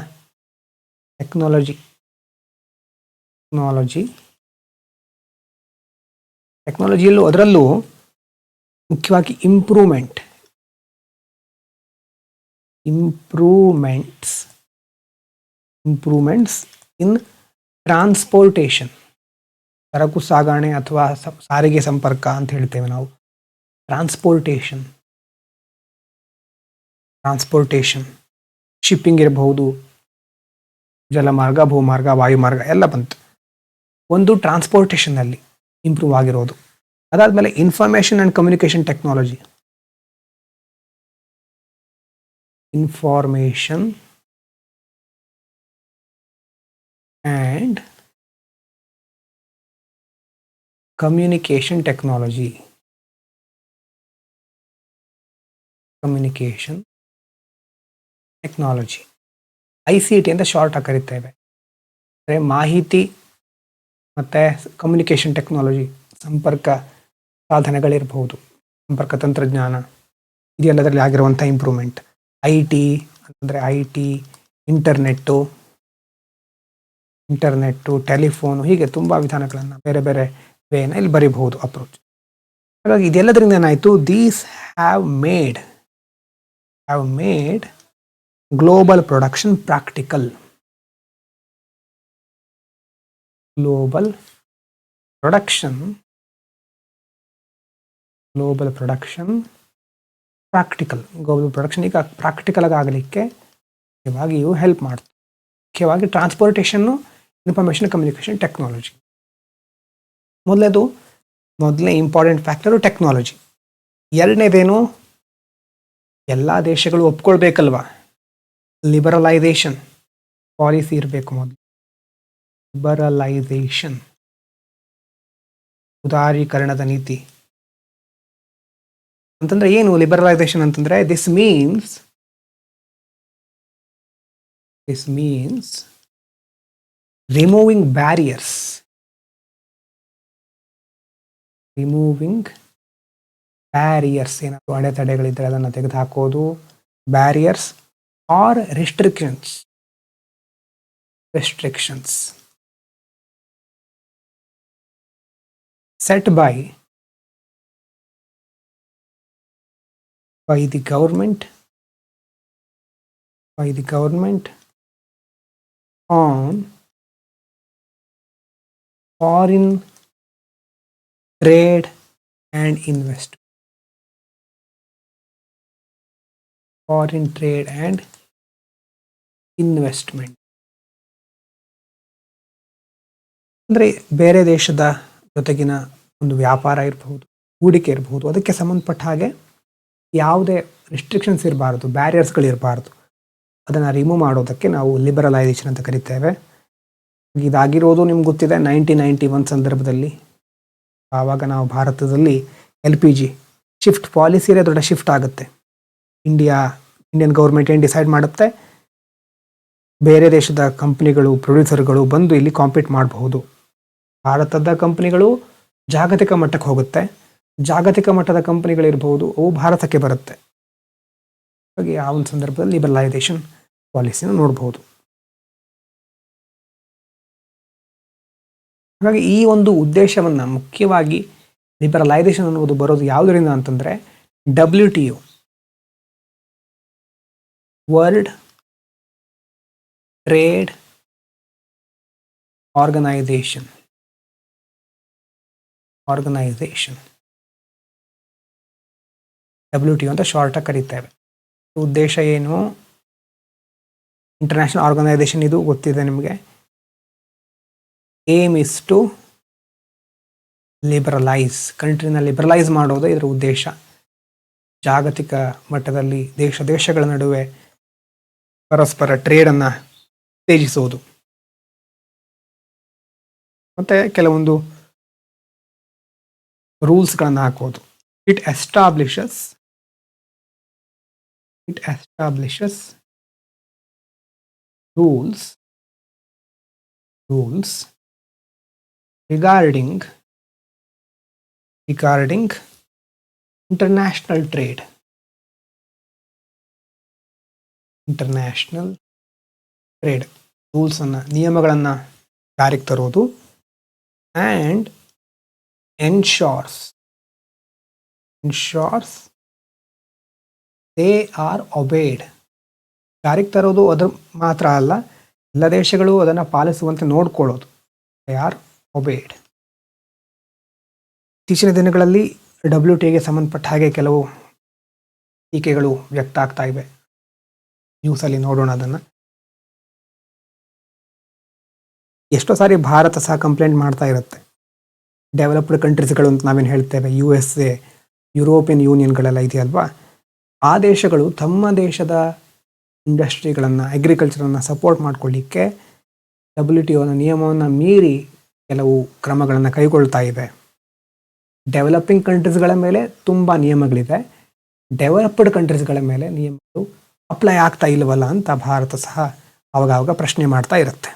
S1: ಟೆಕ್ನಾಲಜಿಯಲ್ಲೂ ಅದರಲ್ಲೂ ಮುಖ್ಯವಾಗಿ ಇಂಪ್ರೂವ್ಮೆಂಟ್ಸ್ ಇನ್ ಟ್ರಾನ್ಸ್ಪೋರ್ಟೇಷನ್, ಸರಕು ಸಾಗಣೆ ಅಥವಾ ಸಾರಿಗೆ ಸಂಪರ್ಕ ಅಂತ ಹೇಳ್ತೇವೆ ನಾವು. ಟ್ರಾನ್ಸ್ಪೋರ್ಟೇಷನ್, ಶಿಪ್ಪಿಂಗ್ ಇರಬಹುದು, ಜಲಮಾರ್ಗ, ಭೂಮಾರ್ಗ, ವಾಯುಮಾರ್ಗ ಎಲ್ಲ ಬಂತು. ಒಂದು ಟ್ರಾನ್ಸ್ಪೋರ್ಟೇಷನ್ನಲ್ಲಿ ಇಂಪ್ರೂವ್ ಆಗಿರೋದು. ಅದಾದಮೇಲೆ information and communication technology, information and communication technology, ICT ಅಂತ ಶಾರ್ಟ್ ಆಗಿ ಕರಿತೇವೆ. ಅಂದರೆ ಮಾಹಿತಿ ಮತ್ತು ಕಮ್ಯುನಿಕೇಷನ್ ಟೆಕ್ನಾಲಜಿ, ಸಂಪರ್ಕ ಸಾಧನಗಳಿರಬಹುದು, ಸಂಪರ್ಕ ತಂತ್ರಜ್ಞಾನ, ಇದೆಲ್ಲದರಲ್ಲಿ ಆಗಿರುವಂಥ ಇಂಪ್ರೂವ್ಮೆಂಟ್. IT ಅಂತಂದರೆ ಇಂಟರ್ನೆಟ್ಟು, ಟೆಲಿಫೋನು, ಹೀಗೆ ತುಂಬ ವಿಧಾನಗಳನ್ನು ಬೇರೆ ಬೇರೆ ವೇನ ಇಲ್ಲಿ ಬರೀಬಹುದು, ಅಪ್ರೋಚ್. ಹಾಗಾಗಿ ಇದೆಲ್ಲದರಿಂದ ಏನಾಯಿತು? These have made global production practical. Global production ಈಗ ಪ್ರಾಕ್ಟಿಕಲ್ ಆಗಲಿಕ್ಕೆ ಮುಖ್ಯವಾಗಿಯೂ ಹೆಲ್ಪ್ ಮಾಡ್ತದೆ. ಮುಖ್ಯವಾಗಿ ಟ್ರಾನ್ಸ್ಪೋರ್ಟೇಷನ್ನು, ಇನ್ಫಾರ್ಮೇಷನ್ ಕಮ್ಯುನಿಕೇಷನ್ ಟೆಕ್ನಾಲಜಿ. ಮೊದಲನೇ ಇಂಪಾರ್ಟೆಂಟ್ ಫ್ಯಾಕ್ಟರು ಟೆಕ್ನಾಲಜಿ. ಎರಡನೇದೇನು? ಎಲ್ಲ ದೇಶಗಳು ಒಪ್ಕೊಳ್ಬೇಕಲ್ವಾ, ಲಿಬರಲೈಸೇಷನ್ ಪಾಲಿಸಿ ಇರಬೇಕು. ಮೊದಲು ಲಿಬರಲೈಸೇಷನ್, ಉದಾರೀಕರಣದ ನೀತಿ ಅಂತಂದ್ರೆ ಏನು? ಲಿಬರಲೈಸೇಷನ್ ಅಂತಂದ್ರೆ this means removing barriers removing barriers, ಏನಾದರೂ ಅಡೆತಡೆಗಳಿದ್ದರೆ ಅದನ್ನು ತೆಗೆದುಹಾಕೋದು. Barriers are restrictions set by the government on foreign trade and investment. ಅಂದರೆ ಬೇರೆ ದೇಶದ ಜೊತೆಗಿನ ಒಂದು ವ್ಯಾಪಾರ ಇರಬಹುದು, ಹೂಡಿಕೆ ಇರಬಹುದು, ಅದಕ್ಕೆ ಸಂಬಂಧಪಟ್ಟ ಹಾಗೆ ಯಾವುದೇ ರಿಸ್ಟ್ರಿಕ್ಷನ್ಸ್ ಇರಬಾರ್ದು, ಬ್ಯಾರಿಯರ್ಸ್ಗಳಿರಬಾರ್ದು. ಅದನ್ನು ರಿಮೂವ್ ಮಾಡೋದಕ್ಕೆ ನಾವು ಲಿಬರಲೈಸೇಷನ್ ಅಂತ ಕರಿತೇವೆ. ಇದಾಗಿರೋದು ನಿಮ್ಗೆ ಗೊತ್ತಿದೆ 1991 ಸಂದರ್ಭದಲ್ಲಿ. ಆವಾಗ ನಾವು ಭಾರತದಲ್ಲಿ LPG ಶಿಫ್ಟ್ ಪಾಲಿಸಿಯೇ ದೊಡ್ಡ ಶಿಫ್ಟ್ ಆಗುತ್ತೆ. ಇಂಡಿಯನ್ ಗೌರ್ಮೆಂಟ್ ಏನು ಡಿಸೈಡ್ ಮಾಡುತ್ತೆ, ಬೇರೆ ದೇಶದ ಕಂಪ್ನಿಗಳು, ಪ್ರೊಡ್ಯೂಸರ್ಗಳು ಬಂದು ಇಲ್ಲಿ ಕಾಂಪೀಟ್ ಮಾಡಬಹುದು. ಭಾರತದ ಕಂಪ್ನಿಗಳು ಜಾಗತಿಕ ಮಟ್ಟಕ್ಕೆ ಹೋಗುತ್ತೆ, ಜಾಗತಿಕ ಮಟ್ಟದ ಕಂಪನಿಗಳಿರ್ಬೋದು, ಅವು ಭಾರತಕ್ಕೆ ಬರುತ್ತೆ. ಹಾಗೆ ಆ ಒಂದು ಸಂದರ್ಭದಲ್ಲಿ ಲಿಬರಲೈಸೇಷನ್ ಪಾಲಿಸಿನ ನೋಡಬಹುದು. ಹಾಗಾಗಿ ಈ ಒಂದು ಉದ್ದೇಶವನ್ನು ಮುಖ್ಯವಾಗಿ ಲಿಬರಲೈಸೇಷನ್ ಅನ್ನೋದು ಬರೋದು ಯಾವುದರಿಂದ ಅಂತಂದರೆ WTO, world trade organization. WTO ಅಂತ ಶಾರ್ಟಾಗಿ ಕರೀತೇವೆ. ಉದ್ದೇಶ ಏನು? ಇಂಟರ್ನ್ಯಾಷನಲ್ ಆರ್ಗನೈಸೇಷನ್, ಇದು ಗೊತ್ತಿದೆ ನಿಮಗೆ. ಏಮ್ ಇಸ್ ಟು ಲಿಬರಲೈಸ್, ಕಂಟ್ರಿನ ಲಿಬರಲೈಸ್ ಮಾಡೋದು ಇದರ ಉದ್ದೇಶ. ಜಾಗತಿಕ ಮಟ್ಟದಲ್ಲಿ ದೇಶಗಳ ನಡುವೆ ಪರಸ್ಪರ ಟ್ರೇಡನ್ನು ಉತ್ತೇಜಿಸುವುದು. ಮತ್ತು ಕೆಲವೊಂದು ರೂಲ್ಸ್ಗಳನ್ನು ಹಾಕೋದು. It establishes rules regarding international trade ರೂಲ್ಸನ್ನು, ನಿಯಮಗಳನ್ನು ಜಾರಿಗೆ ತರೋದು. And ensures they are obeyed. ಜಾರಿಗೆ ತರೋದು ಅದು ಮಾತ್ರ ಅಲ್ಲ, ಎಲ್ಲ ದೇಶಗಳು ಅದನ್ನು ಪಾಲಿಸುವಂತೆ ನೋಡ್ಕೊಳ್ಳೋದು. they are obeyed. ಇತ್ತೀಚಿನ ದಿನಗಳಲ್ಲಿ WTOಗೆ ಸಂಬಂಧಪಟ್ಟ ಹಾಗೆ ಕೆಲವು ಟೀಕೆಗಳು ವ್ಯಕ್ತ ಆಗ್ತಾ ಇವೆ. ನ್ಯೂಸಲ್ಲಿ ನೋಡೋಣ ಅದನ್ನು. ಎಷ್ಟೋ ಸಾರಿ ಭಾರತ ಸಹ ಕಂಪ್ಲೇಂಟ್ ಮಾಡ್ತಾ ಇರುತ್ತೆ. ಡೆವಲಪ್ಡ್ ಕಂಟ್ರೀಸ್ಗಳು ಅಂತ ನಾವೇನು ಹೇಳ್ತೇವೆ, USA, ಯುರೋಪಿಯನ್ ಯೂನಿಯನ್ಗಳೆಲ್ಲ ಇದೆಯಲ್ವಾ, ಆ ದೇಶಗಳು ತಮ್ಮ ದೇಶದ ಇಂಡಸ್ಟ್ರಿಗಳನ್ನು, ಅಗ್ರಿಕಲ್ಚರನ್ನು ಸಪೋರ್ಟ್ ಮಾಡ್ಕೊಳ್ಳಿಕ್ಕೆ WTOನ ನಿಯಮವನ್ನು ಮೀರಿ ಕೆಲವು ಕ್ರಮಗಳನ್ನು ಕೈಗೊಳ್ತಾ ಇವೆ. ಡೆವಲಪಿಂಗ್ ಕಂಟ್ರೀಸ್ಗಳ ಮೇಲೆ ತುಂಬ ನಿಯಮಗಳಿದೆ, ಡೆವಲಪ್ಡ್ ಕಂಟ್ರೀಸ್ಗಳ ಮೇಲೆ ನಿಯಮಗಳು ಅಪ್ಲೈ ಆಗ್ತಾ ಇಲ್ವಲ್ಲ ಅಂತ ಭಾರತ ಸಹ ಆವಾಗ ಪ್ರಶ್ನೆ ಮಾಡ್ತಾ ಇರುತ್ತೆ.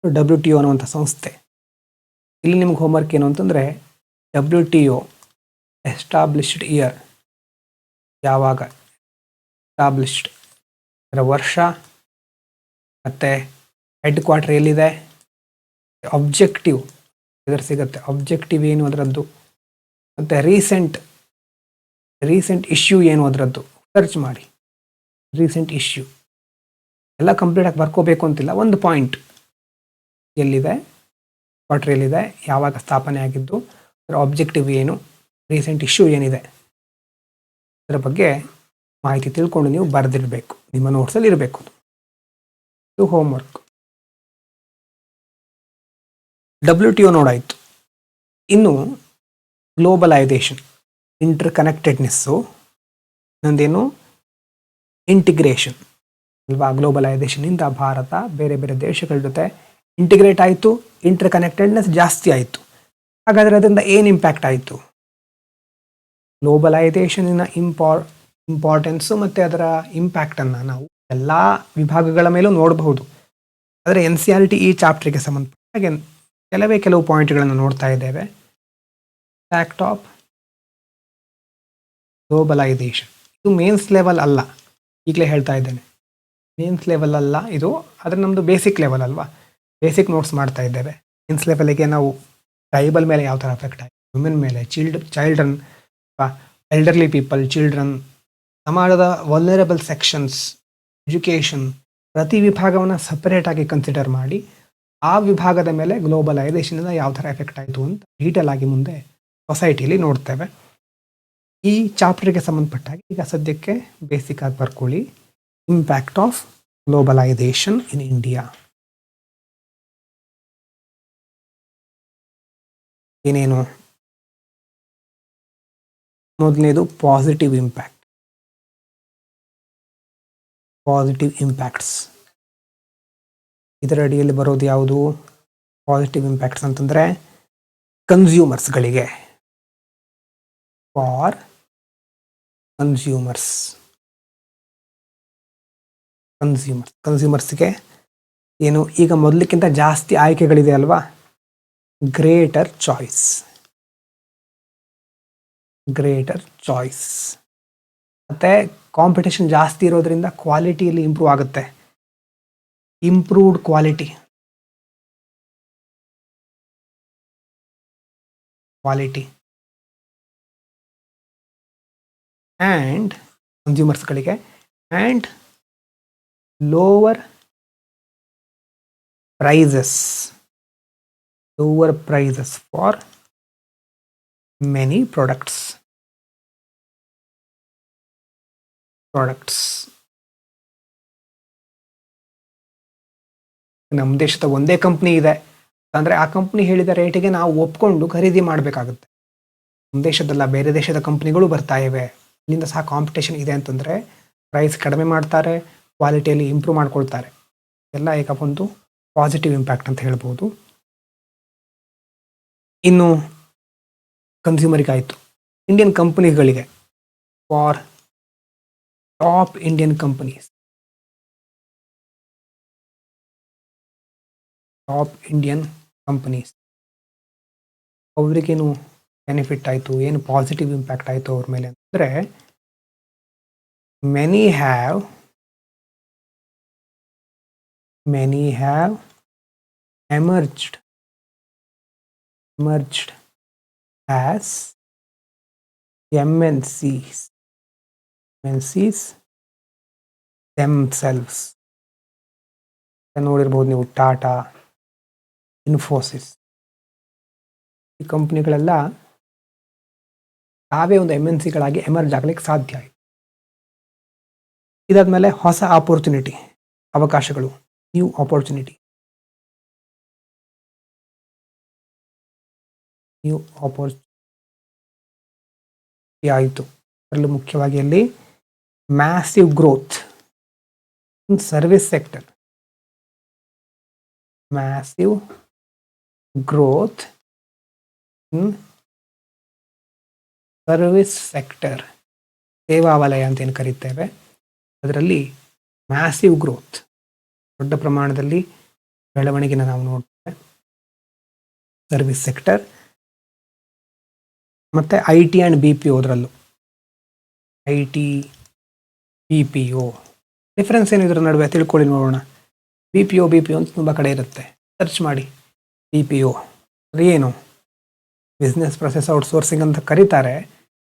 S1: WTO ಅನ್ನುವಂಥ ಸಂಸ್ಥೆ, ಇಲ್ಲಿ ನಿಮ್ಗೆ ಹೋಮ್ವರ್ಕ್ ಏನು ಅಂತಂದರೆ WTO ಎಸ್ಟಾಬ್ಲಿಷ್ಡ್ ಇಯರ್, ಯಾವಾಗ ಎಸ್ಟಾಬ್ಲಿಷ್ಡ್, ಅದರ ವರ್ಷ, ಮತ್ತು ಹೆಡ್ ಕ್ವಾರ್ಟರ್ ಎಲ್ಲಿದೆ, ಅಬ್ಜೆಕ್ಟಿವ್ ಇದರ ಸಿಗುತ್ತೆ, ಅಬ್ಜೆಕ್ಟಿವ್ ಏನು ಅದರದ್ದು, ಮತ್ತು ರೀಸೆಂಟ್ ಇಶ್ಯೂ ಏನು ಅದರದ್ದು ಸರ್ಚ್ ಮಾಡಿ. ರೀಸೆಂಟ್ ಇಶ್ಯೂ ಎಲ್ಲ ಕಂಪ್ಲೀಟಾಗಿ ಬರ್ಕೋಬೇಕು ಅಂತಿಲ್ಲ, ಒಂದು ಪಾಯಿಂಟ್ ಎಲ್ಲಿದೆ, ಕ್ವಾರ್ಟರ್ ಎಲ್ಲಿದೆ, ಯಾವಾಗ ಸ್ಥಾಪನೆ ಆಗಿದ್ದು, ಅದರ ಆಬ್ಜೆಕ್ಟಿವ್ ಏನು, ರೀಸೆಂಟ್ ಇಶ್ಯೂ ಏನಿದೆ, ಅದರ ಬಗ್ಗೆ ಮಾಹಿತಿ ತಿಳ್ಕೊಂಡು ನೀವು ಬರೆದಿರಬೇಕು, ನಿಮ್ಮ ನೋಟ್ಸಲ್ಲಿ ಇರಬೇಕು. ಇದು ಹೋಮ್ವರ್ಕ್. WTO ನೋಡಾಯಿತು. ಇನ್ನು ಗ್ಲೋಬಲೈಸೇಷನ್, ಇಂಟರ್ ಕನೆಕ್ಟೆಡ್ನೆಸ್ಸು, ಇನ್ನೊಂದೇನು ಇಂಟಿಗ್ರೇಷನ್ ಅಲ್ವಾ. ಗ್ಲೋಬಲೈಸೇಷನಿಂದ ಭಾರತ ಬೇರೆ ಬೇರೆ ದೇಶಗಳ ಜೊತೆ ಇಂಟಿಗ್ರೇಟ್ ಆಯಿತು, ಇಂಟರ್ ಕನೆಕ್ಟೆಡ್ನೆಸ್ ಜಾಸ್ತಿ ಆಯಿತು. ಹಾಗಾದರೆ ಅದರಿಂದ ಏನು ಇಂಪ್ಯಾಕ್ಟ್ ಆಯಿತು? ಗ್ಲೋಬಲೈಸೇಷನಿನ ಇಂಪಾರ್ಟೆನ್ಸು ಮತ್ತು ಅದರ ಇಂಪ್ಯಾಕ್ಟನ್ನು ನಾವು ಎಲ್ಲ ವಿಭಾಗಗಳ ಮೇಲೂ ನೋಡಬಹುದು. ಆದರೆ NCERT ಈ ಚಾಪ್ಟರ್ಗೆ ಸಂಬಂಧಪಟ್ಟ ಹಾಗೆ ಕೆಲವು ಪಾಯಿಂಟ್ಗಳನ್ನು ನೋಡ್ತಾ ಇದ್ದೇವೆ. Impact of globalisation. ಇದು ಮೇನ್ಸ್ ಲೆವೆಲ್ ಅಲ್ಲ, ಈಗಲೇ ಹೇಳ್ತಾ ಇದ್ದೇನೆ, ಮೇನ್ಸ್ ಲೆವೆಲ್ ಅಲ್ಲ ಇದು, ಆದರೆ ನಮ್ಮದು ಬೇಸಿಕ್ ಲೆವೆಲ್ ಅಲ್ವಾ, ಬೇಸಿಕ್ ನೋಟ್ಸ್ ಮಾಡ್ತಾ ಇದ್ದೇವೆ. ಮೇನ್ಸ್ ಲೆವೆಲ್ಗೆ ನಾವು ಟ್ರೈಬಲ್ ಮೇಲೆ ಯಾವ ಥರ ಅಫೆಕ್ಟ್ ಆಗಿದೆ, ವುಮೆನ್ ಮೇಲೆ, ಚಿಲ್ಡ್ರನ್, ಎಲ್ಡರ್ಲಿ ಪೀಪಲ್, ಚಿಲ್ಡ್ರನ್, ಸಮಾಜದ ವಲ್ನರಬಲ್ ಸೆಕ್ಷನ್ಸ್, ಎಜುಕೇಷನ್, ಪ್ರತಿ ವಿಭಾಗವನ್ನು ಸಪರೇಟಾಗಿ ಕನ್ಸಿಡರ್ ಮಾಡಿ ಆ ವಿಭಾಗದ ಮೇಲೆ ಗ್ಲೋಬಲೈಸೇಷನಿಂದ ಯಾವ ಥರ ಎಫೆಕ್ಟ್ ಆಯಿತು ಅಂತ ಡೀಟೇಲ್ ಆಗಿ ಮುಂದೆ ಸೊಸೈಟಿಲಿ ನೋಡ್ತೇವೆ. ಈ ಚಾಪ್ಟರ್ಗೆ ಸಂಬಂಧಪಟ್ಟಾಗಿ ಈಗ ಸದ್ಯಕ್ಕೆ ಬೇಸಿಕ್ ಆಗಿ ಬರ್ಕೊಳ್ಳಿ, impact of globalisation in India. ಏನೇನು? ಮೊದಲನೇದು ಪಾಸಿಟಿವ್ ಇಂಪ್ಯಾಕ್ಟ್. ಪಾಸಿಟಿವ್ ಇಂಪ್ಯಾಕ್ಟ್ಸ್ ಇದರ ಅಡಿಯಲ್ಲಿ ಬರೋದು ಯಾವುದು? ಪಾಸಿಟಿವ್ ಇಂಪ್ಯಾಕ್ಟ್ಸ್ ಅಂತಂದರೆ ಕನ್ಸ್ಯೂಮರ್ಸ್ಗಳಿಗೆ, ಫಾರ್ ಕನ್ಸ್ಯೂಮರ್ಸ್ಗೆ ಏನು, ಈಗ ಮೊದಲಿಕ್ಕಿಂತ ಜಾಸ್ತಿ ಆಯ್ಕೆಗಳಿದೆ ಅಲ್ವಾ, ಗ್ರೇಟರ್ ಚಾಯ್ಸ್. ಮತ್ತು ಕಾಂಪಿಟೇಷನ್ ಜಾಸ್ತಿ ಇರೋದ್ರಿಂದ ಕ್ವಾಲಿಟಿಯಲ್ಲಿ ಇಂಪ್ರೂವ್ ಆಗುತ್ತೆ, ಇಂಪ್ರೂವ್ಡ್ ಕ್ವಾಲಿಟಿ ಆ್ಯಂಡ್ ಕನ್ಸ್ಯೂಮರ್ಸ್ಗಳಿಗೆ, and lower prices for many products. ನಮ್ಮ ದೇಶದ ಒಂದೇ ಕಂಪ್ನಿ ಇದೆ ಅಂದರೆ ಆ ಕಂಪ್ನಿ ಹೇಳಿದ ರೇಟಿಗೆ ನಾವು ಒಪ್ಕೊಂಡು ಖರೀದಿ ಮಾಡಬೇಕಾಗುತ್ತೆ. ನಮ್ಮ ದೇಶದಲ್ಲ, ಬೇರೆ ದೇಶದ ಕಂಪ್ನಿಗಳು ಬರ್ತಾ ಇವೆ, ಇಲ್ಲಿಂದ ಸಹ ಕಾಂಪಿಟೇಷನ್ ಇದೆ ಅಂತಂದರೆ ಪ್ರೈಸ್ ಕಡಿಮೆ ಮಾಡ್ತಾರೆ, ಕ್ವಾಲಿಟಿಯಲ್ಲಿ ಇಂಪ್ರೂವ್ ಮಾಡ್ಕೊಳ್ತಾರೆ. ಎಲ್ಲ ಈಗ ಒಂದು ಪಾಸಿಟಿವ್ ಇಂಪ್ಯಾಕ್ಟ್ ಅಂತ ಹೇಳ್ಬೋದು. ಇನ್ನು ಕನ್ಸ್ಯೂಮರಿಗೆ ಆಯಿತು. ಇಂಡಿಯನ್ ಕಂಪನಿಗಳಿಗೆ, ಫಾರ್ ಟಾಪ್ ಇಂಡಿಯನ್ ಕಂಪನೀಸ್, ಅವರಿಗೇನು ಬೆನಿಫಿಟ್ ಆಯಿತು, ಏನು ಪಾಸಿಟಿವ್ ಇಂಪ್ಯಾಕ್ಟ್ ಆಯಿತು ಅವ್ರ ಮೇಲೆ ಅಂದರೆ, many have emerged as MNCs themselves. ನೋಡಿರ್ಬೋದು ನೀವು, ಟಾಟಾ, ಇನ್ಫೋಸಿಸ್, ಈ ಕಂಪ್ನಿಗಳೆಲ್ಲ ತಾವೇ ಒಂದು MNCಗಳಾಗಿ ಎಮರ್ಜ್ ಆಗಲಿಕ್ಕೆ ಸಾಧ್ಯ ಆಯಿತು. ಇದಾದ್ಮೇಲೆ ಹೊಸ ಅವಕಾಶಗಳು, ನ್ಯೂ ಆಪರ್ಚುನಿಟಿ ಆಯಿತು. ಅದರಲ್ಲೂ ಮುಖ್ಯವಾಗಿ ಅಲ್ಲಿ massive growth in service sector, ಸೇವಾ ವಲಯ ಅಂತ ಏನು ಕರೀತೇವೆ, ಅದರಲ್ಲಿ ಮ್ಯಾಸಿವ್ ಗ್ರೋತ್, ದೊಡ್ಡ ಪ್ರಮಾಣದಲ್ಲಿ ಬೆಳವಣಿಗೆನ ನಾವು ನೋಡ್ತೇವೆ ಸರ್ವಿಸ್ ಸೆಕ್ಟರ್. ಮತ್ತು IT ಆ್ಯಂಡ್ BPO, ಅದರಲ್ಲೂ IT, BPO ಡಿಫ್ರೆನ್ಸ್ ಏನು ಇದರ ನಡುವೆ ತಿಳ್ಕೊಳ್ಳಿ ನೋಡೋಣ. BPO ಅಂತ ತುಂಬ ಕಡೆ ಇರುತ್ತೆ, ಸರ್ಚ್ ಮಾಡಿ. BPO ಅಂದರೆ ಏನು? ಬಿಸ್ನೆಸ್ ಪ್ರೊಸೆಸ್ ಔಟ್ಸೋರ್ಸಿಂಗ್ ಅಂತ ಕರೀತಾರೆ.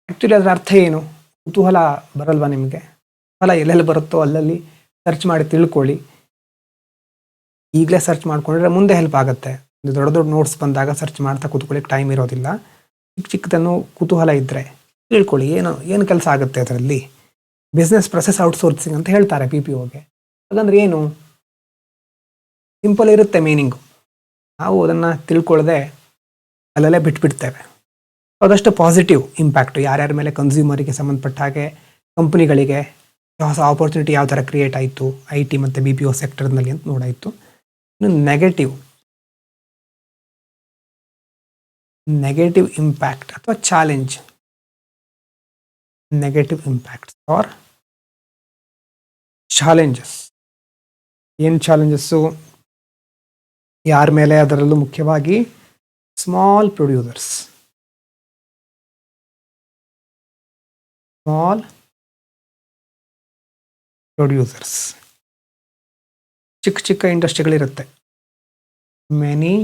S1: ಆ್ಯಕ್ಚುಲಿ ಅದರ ಅರ್ಥ ಏನು? ಕುತೂಹಲ ಬರಲ್ವಾ ನಿಮಗೆ? ಎಲ್ಲೆಲ್ಲಿ ಬರುತ್ತೋ ಅಲ್ಲಲ್ಲಿ ಸರ್ಚ್ ಮಾಡಿ ತಿಳ್ಕೊಳ್ಳಿ. ಈಗಲೇ ಸರ್ಚ್ ಮಾಡ್ಕೊಂಡ್ರೆ ಮುಂದೆ ಹೆಲ್ಪ್ ಆಗುತ್ತೆ. ದೊಡ್ಡ ನೋಟ್ಸ್ ಬಂದಾಗ ಸರ್ಚ್ ಮಾಡ್ತಾ ಕೂತ್ಕೊಳ್ಳಿಕ್ಕೆ ಟೈಮ್ ಇರೋದಿಲ್ಲ. ಚಿಕ್ಕದನ್ನು ಕುತೂಹಲ ಇದ್ದರೆ ತಿಳ್ಕೊಳ್ಳಿ, ಏನು ಕೆಲಸ ಆಗುತ್ತೆ ಅದರಲ್ಲಿ. ಬಿಸ್ನೆಸ್ ಪ್ರೊಸೆಸ್ ಔಟ್ಸೋರ್ಸಿಂಗ್ ಅಂತ ಹೇಳ್ತಾರೆ BPOಗೆ. ಹಾಗಂದ್ರೆ ಏನು? ಸಿಂಪಲ್ ಇರುತ್ತೆ ಮೀನಿಂಗು, ನಾವು ಅದನ್ನು ತಿಳ್ಕೊಳ್ಳದೆ ಅಲ್ಲಲ್ಲೇ ಬಿಟ್ಬಿಡ್ತೇವೆ. ಅದಷ್ಟು ಪಾಸಿಟಿವ್ ಇಂಪ್ಯಾಕ್ಟು ಯಾರ್ಯಾರ ಮೇಲೆ, ಕನ್ಸ್ಯೂಮರಿಗೆ ಸಂಬಂಧಪಟ್ಟ ಹಾಗೆ ಕಂಪ್ನಿಗಳಿಗೆ ಹೊಸ ಆಪರ್ಚುನಿಟಿ ಯಾವ ಥರ ಕ್ರಿಯೇಟ್ ಆಯಿತು IT ಮತ್ತು BPO ಸೆಕ್ಟರ್ನಲ್ಲಿ ಅಂತ ನೋಡಾಯಿತು. ಇನ್ನು ನೆಗೆಟಿವ್ ಇಂಪ್ಯಾಕ್ಟ್ ಅಥವಾ challenge. Negative impacts or challenges. ಏನು ಚಾಲೆಂಜಸ್ಸು? ಯಾರ ಮೇಲೆ? ಅದರಲ್ಲೂ ಮುಖ್ಯವಾಗಿ ಸ್ಮಾಲ್ ಪ್ರೊಡ್ಯೂಸರ್ಸ್, ಸ್ಮಾಲ್ ಪ್ರೊಡ್ಯೂಸರ್ಸ್. ಚಿಕ್ಕ ಚಿಕ್ಕ ಇಂಡಸ್ಟ್ರಿಗಳಿರುತ್ತೆ. Many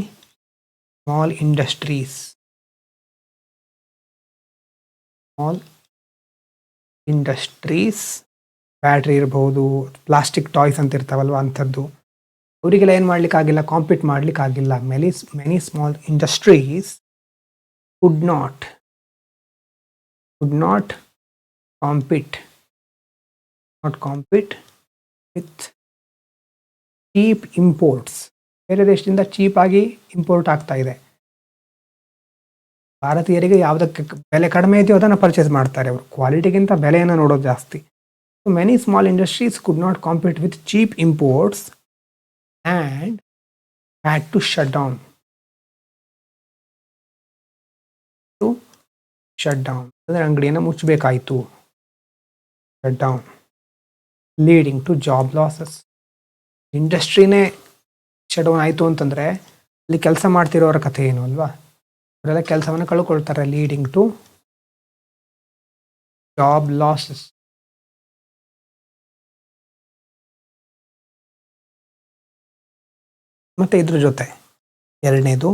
S1: small industries. Small industries. Battery ಇರ್ಬೋದು, ಪ್ಲಾಸ್ಟಿಕ್ ಟಾಯ್ಸ್ ಅಂತ ಇರ್ತಾವಲ್ವ ಅಂಥದ್ದು. ಅವರಿಗೆಲ್ಲ ಏನು ಮಾಡಲಿಕ್ಕಾಗಿಲ್ಲ, ಕಾಂಪೀಟ್ ಮಾಡಲಿಕ್ಕಾಗಿಲ್ಲ. Many small industries could not compete with cheap imports. ಬೇರೆ ದೇಶದಿಂದ ಚೀಪ್ ಆಗಿ ಇಂಪೋರ್ಟ್ ಆಗ್ತಾ ಇದೆ. ಭಾರತೀಯರಿಗೆ ಯಾವುದಕ್ಕೆ ಬೆಲೆ ಕಡಿಮೆ ಇದೆಯೋ ಅದನ್ನು ಪರ್ಚೇಸ್ ಮಾಡ್ತಾರೆ. ಅವರು ಕ್ವಾಲಿಟಿಗಿಂತ ಬೆಲೆಯನ್ನು ನೋಡೋದು ಜಾಸ್ತಿ. So many small industries could not compete with cheap imports and had to shut down. ಅಂದರೆ ಅಂಗಡಿಯನ್ನು ಮುಚ್ಚಬೇಕಾಯಿತು. Shut down leading to job losses. ಇಂಡಸ್ಟ್ರಿನೇ ಶಟ್ ಡೌನ್ ಆಯಿತು ಅಂತಂದರೆ ಅಲ್ಲಿ ಕೆಲಸ ಮಾಡ್ತಿರೋರ ಕಥೆ ಏನು ಅಲ್ವಾ? ಅವರೆಲ್ಲ ಕೆಲಸವನ್ನು ಕಳ್ಕೊಳ್ತಾರೆ. Leading to job losses. ಮತ್ತು ಇದ್ರ ಜೊತೆ ಎರಡನೇದು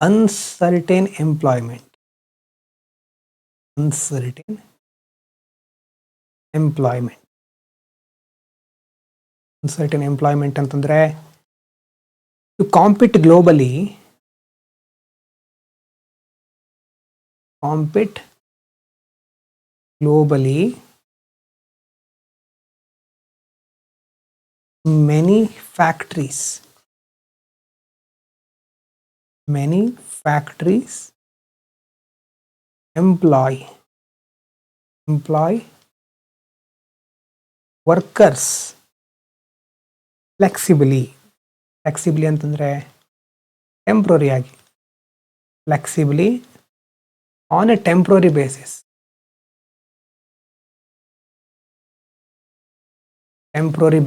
S1: ಅನ್ಸರ್ಟೇನ್ ಎಂಪ್ಲಾಯ್ಮೆಂಟ್. ಅನ್ಸರ್ಟೇನ್ ಎಂಪ್ಲಾಯ್ಮೆಂಟ್ ಅಂತಂದರೆ to compete globally, many factories employ workers flexibly ಅಂತಂದರೆ ಟೆಂಪ್ರರಿ ಆಗಿ, flexibly on a temporary basis. Temporary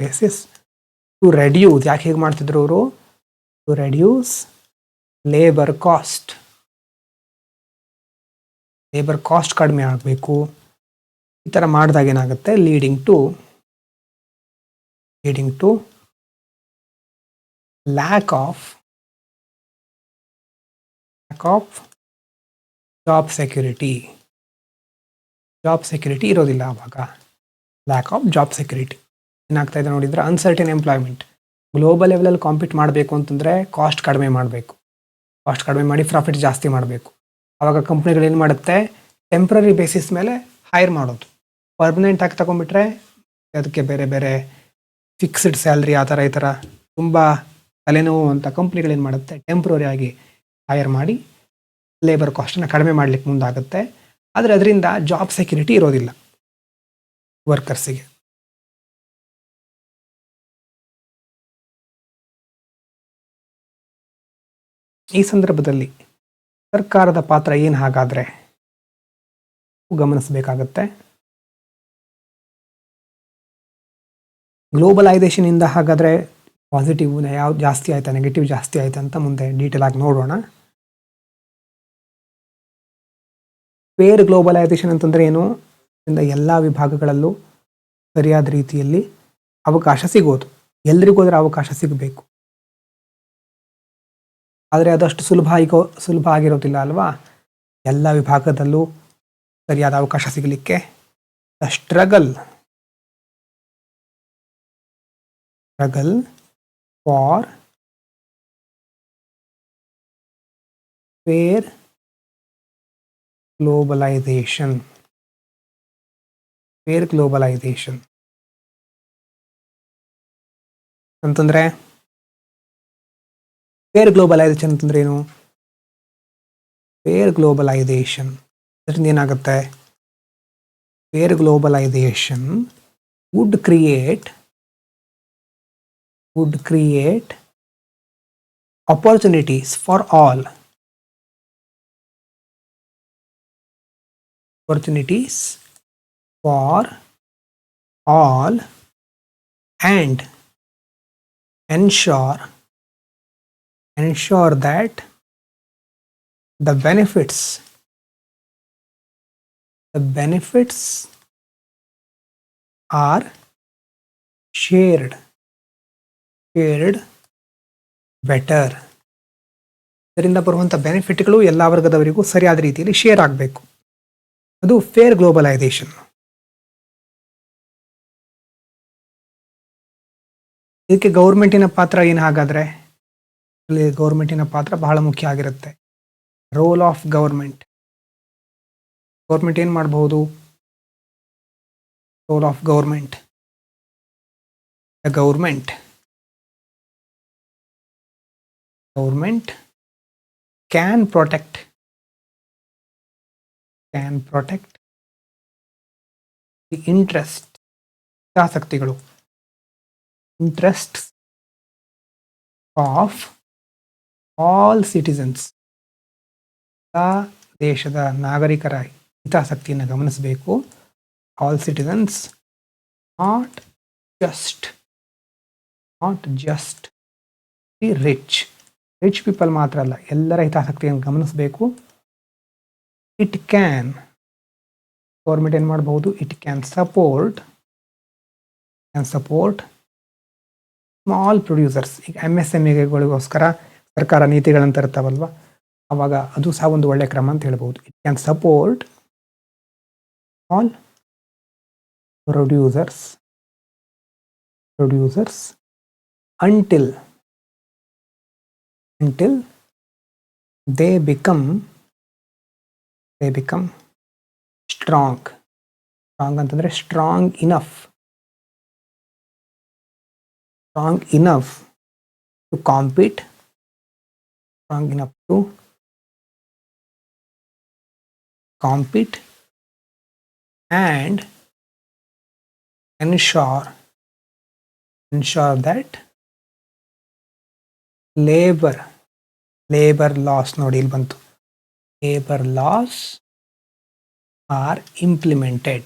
S1: basis to reduce. ಯಾಕೆ ಹೇಗೆ ಮಾಡ್ತಿದ್ರು ಅವರು? ಟು ರೆಡ್ಯೂಸ್ ಲೇಬರ್ ಕಾಸ್ಟ್ ಕಡಿಮೆ ಆಗಬೇಕು. ಈ ಥರ ಮಾಡಿದಾಗ ಏನಾಗುತ್ತೆ? Leading to lack of job security ಇರೋದಿಲ್ಲ ಆವಾಗ. ಲ್ಯಾಕ್ ಆಫ್ ಜಾಬ್ ಸೆಕ್ಯೂರಿಟಿ ಏನಾಗ್ತಾ ಇದೆ ನೋಡಿದ್ರೆ, ಅನ್ಸರ್ಟನ್ ಎಂಪ್ಲಾಯ್ಮೆಂಟ್. ಗ್ಲೋಬಲ್ ಲೆವೆಲಲ್ಲಿ ಕಾಂಪೀಟ್ ಮಾಡಬೇಕು ಅಂತಂದರೆ ಕಾಸ್ಟ್ ಕಡಿಮೆ ಮಾಡಬೇಕು. ಕಾಸ್ಟ್ ಕಡಿಮೆ ಮಾಡಿ ಪ್ರಾಫಿಟ್ ಜಾಸ್ತಿ ಮಾಡಬೇಕು. ಆವಾಗ ಕಂಪ್ನಿಗಳು ಏನು ಮಾಡುತ್ತೆ? ಟೆಂಪ್ರರಿ ಬೇಸಿಸ್ ಮೇಲೆ ಹೈರ್ ಮಾಡೋದು. ಪರ್ಮನೆಂಟ್ ಆಗಿ ತಗೊಂಡ್ಬಿಟ್ರೆ ಅದಕ್ಕೆ ಬೇರೆ ಬೇರೆ ಫಿಕ್ಸ್ಡ್ ಸ್ಯಾಲ್ರಿ ಈ ಥರ ತುಂಬ ತಲೆನೋವು ಅಂತ ಕಂಪ್ನಿಗಳು ಏನು ಮಾಡುತ್ತೆ? ಟೆಂಪ್ರರಿ ಆಗಿ ಹೈರ್ ಮಾಡಿ ಲೇಬರ್ ಕಾಸ್ಟನ್ನು ಕಡಿಮೆ ಮಾಡಲಿಕ್ಕೆ ಮುಂದಾಗುತ್ತೆ. ಆದರೆ ಅದರಿಂದ ಜಾಬ್ ಸೆಕ್ಯೂರಿಟಿ ಇರೋದಿಲ್ಲ ವರ್ಕರ್ಸಿಗೆ. ಈ ಸಂದರ್ಭದಲ್ಲಿ ಸರ್ಕಾರದ ಪಾತ್ರ ಏನು ಹಾಗಾದರೆ ಗಮನಿಸಬೇಕಾಗತ್ತೆ. ಗ್ಲೋಬಲೈಸೇಷನಿಂದ ಹಾಗಾದರೆ ಪಾಸಿಟಿವ್ ಯಾವ್ದು ಜಾಸ್ತಿ ಆಯ್ತಾ, ನೆಗೆಟಿವ್ ಜಾಸ್ತಿ ಆಯ್ತಾ ಅಂತ ಮುಂದೆ ಡೀಟೇಲ್ ಆಗಿ ನೋಡೋಣ. ಫೇರ್ ಗ್ಲೋಬಲೈಸೇಷನ್ ಅಂತಂದರೆ ಏನು? ಇಂದ ಎಲ್ಲ ವಿಭಾಗಗಳಲ್ಲೂ ಸರಿಯಾದ ರೀತಿಯಲ್ಲಿ ಅವಕಾಶ ಸಿಗೋದು. ಎಲ್ರಿಗೂ ಅದರ ಅವಕಾಶ ಸಿಗಬೇಕು. ಆದರೆ ಅದಷ್ಟು ಸುಲಭ ಆಗಿರೋದಿಲ್ಲ ಅಲ್ವಾ? ಎಲ್ಲ ವಿಭಾಗದಲ್ಲೂ ಸರಿಯಾದ ಅವಕಾಶ ಸಿಗಲಿಕ್ಕೆ the struggle for fair globalization ಅಂತಂದರೆ, ಫೇರ್ ಗ್ಲೋಬಲೈಸೇಷನ್ ಅಂತಂದ್ರೆ ಏನು? ಫೇರ್ ಗ್ಲೋಬಲೈಸೇಷನ್ ಅದರಿಂದ ಏನಾಗುತ್ತೆ? Fair globalization would create opportunities for all. And ensure that The benefits are shared better. ಇದರಿಂದ ಬರುವಂಥ ಬೆನಿಫಿಟ್ಗಳು ಎಲ್ಲ ವರ್ಗದವರಿಗೂ ಸರಿಯಾದ ರೀತಿಯಲ್ಲಿ ಶೇರ್ ಆಗಬೇಕು. ಅದು ಫೇರ್ ಗ್ಲೋಬಲೈಸೇಷನ್. ಇದಕ್ಕೆ ಗೌರ್ಮೆಂಟಿನ ಪಾತ್ರ ಏನು? ಹಾಗಾದ್ರೆ ಇಲ್ಲಿ ಗೌರ್ಮೆಂಟಿನ ಪಾತ್ರ ಬಹಳ ಮುಖ್ಯ ಆಗಿರುತ್ತೆ. ರೋಲ್ ಆಫ್ ಗೌರ್ಮೆಂಟ್ ಏನು ಮಾಡಬಹುದು? Role of government. Government can protect the interests of all citizens. ದೇಶದ ನಾಗರಿಕರ ಹಿತಾಸಕ್ತಿಯನ್ನು ಗಮನಿಸಬೇಕು. All citizens, not just the rich people ಮಾತ್ರ ಅಲ್ಲ, ಎಲ್ಲರ ಹಿತಾಸಕ್ತಿಯನ್ನು ಗಮನಿಸಬೇಕು. ಗೌರ್ಮೆಂಟ್ ಏನು ಮಾಡಬಹುದು? It can support small producers. ಈಗ MSMEಗಳಿಗೋಸ್ಕರ ಸರ್ಕಾರ ನೀತಿಗಳನ್ನು ತರ್ತಾವಲ್ವ, ಅವಾಗ ಅದು ಸಹ ಒಂದು ಒಳ್ಳೆಯ ಕ್ರಮ ಅಂತ ಹೇಳ್ಬೋದು. It can support small producers until they become strong ಅಂತಂದ್ರೆ strong enough to compete and ensure that labor laws, ನೋಡಿ ಇಲ್ಲಿ ಬಂತು, labor laws are implemented.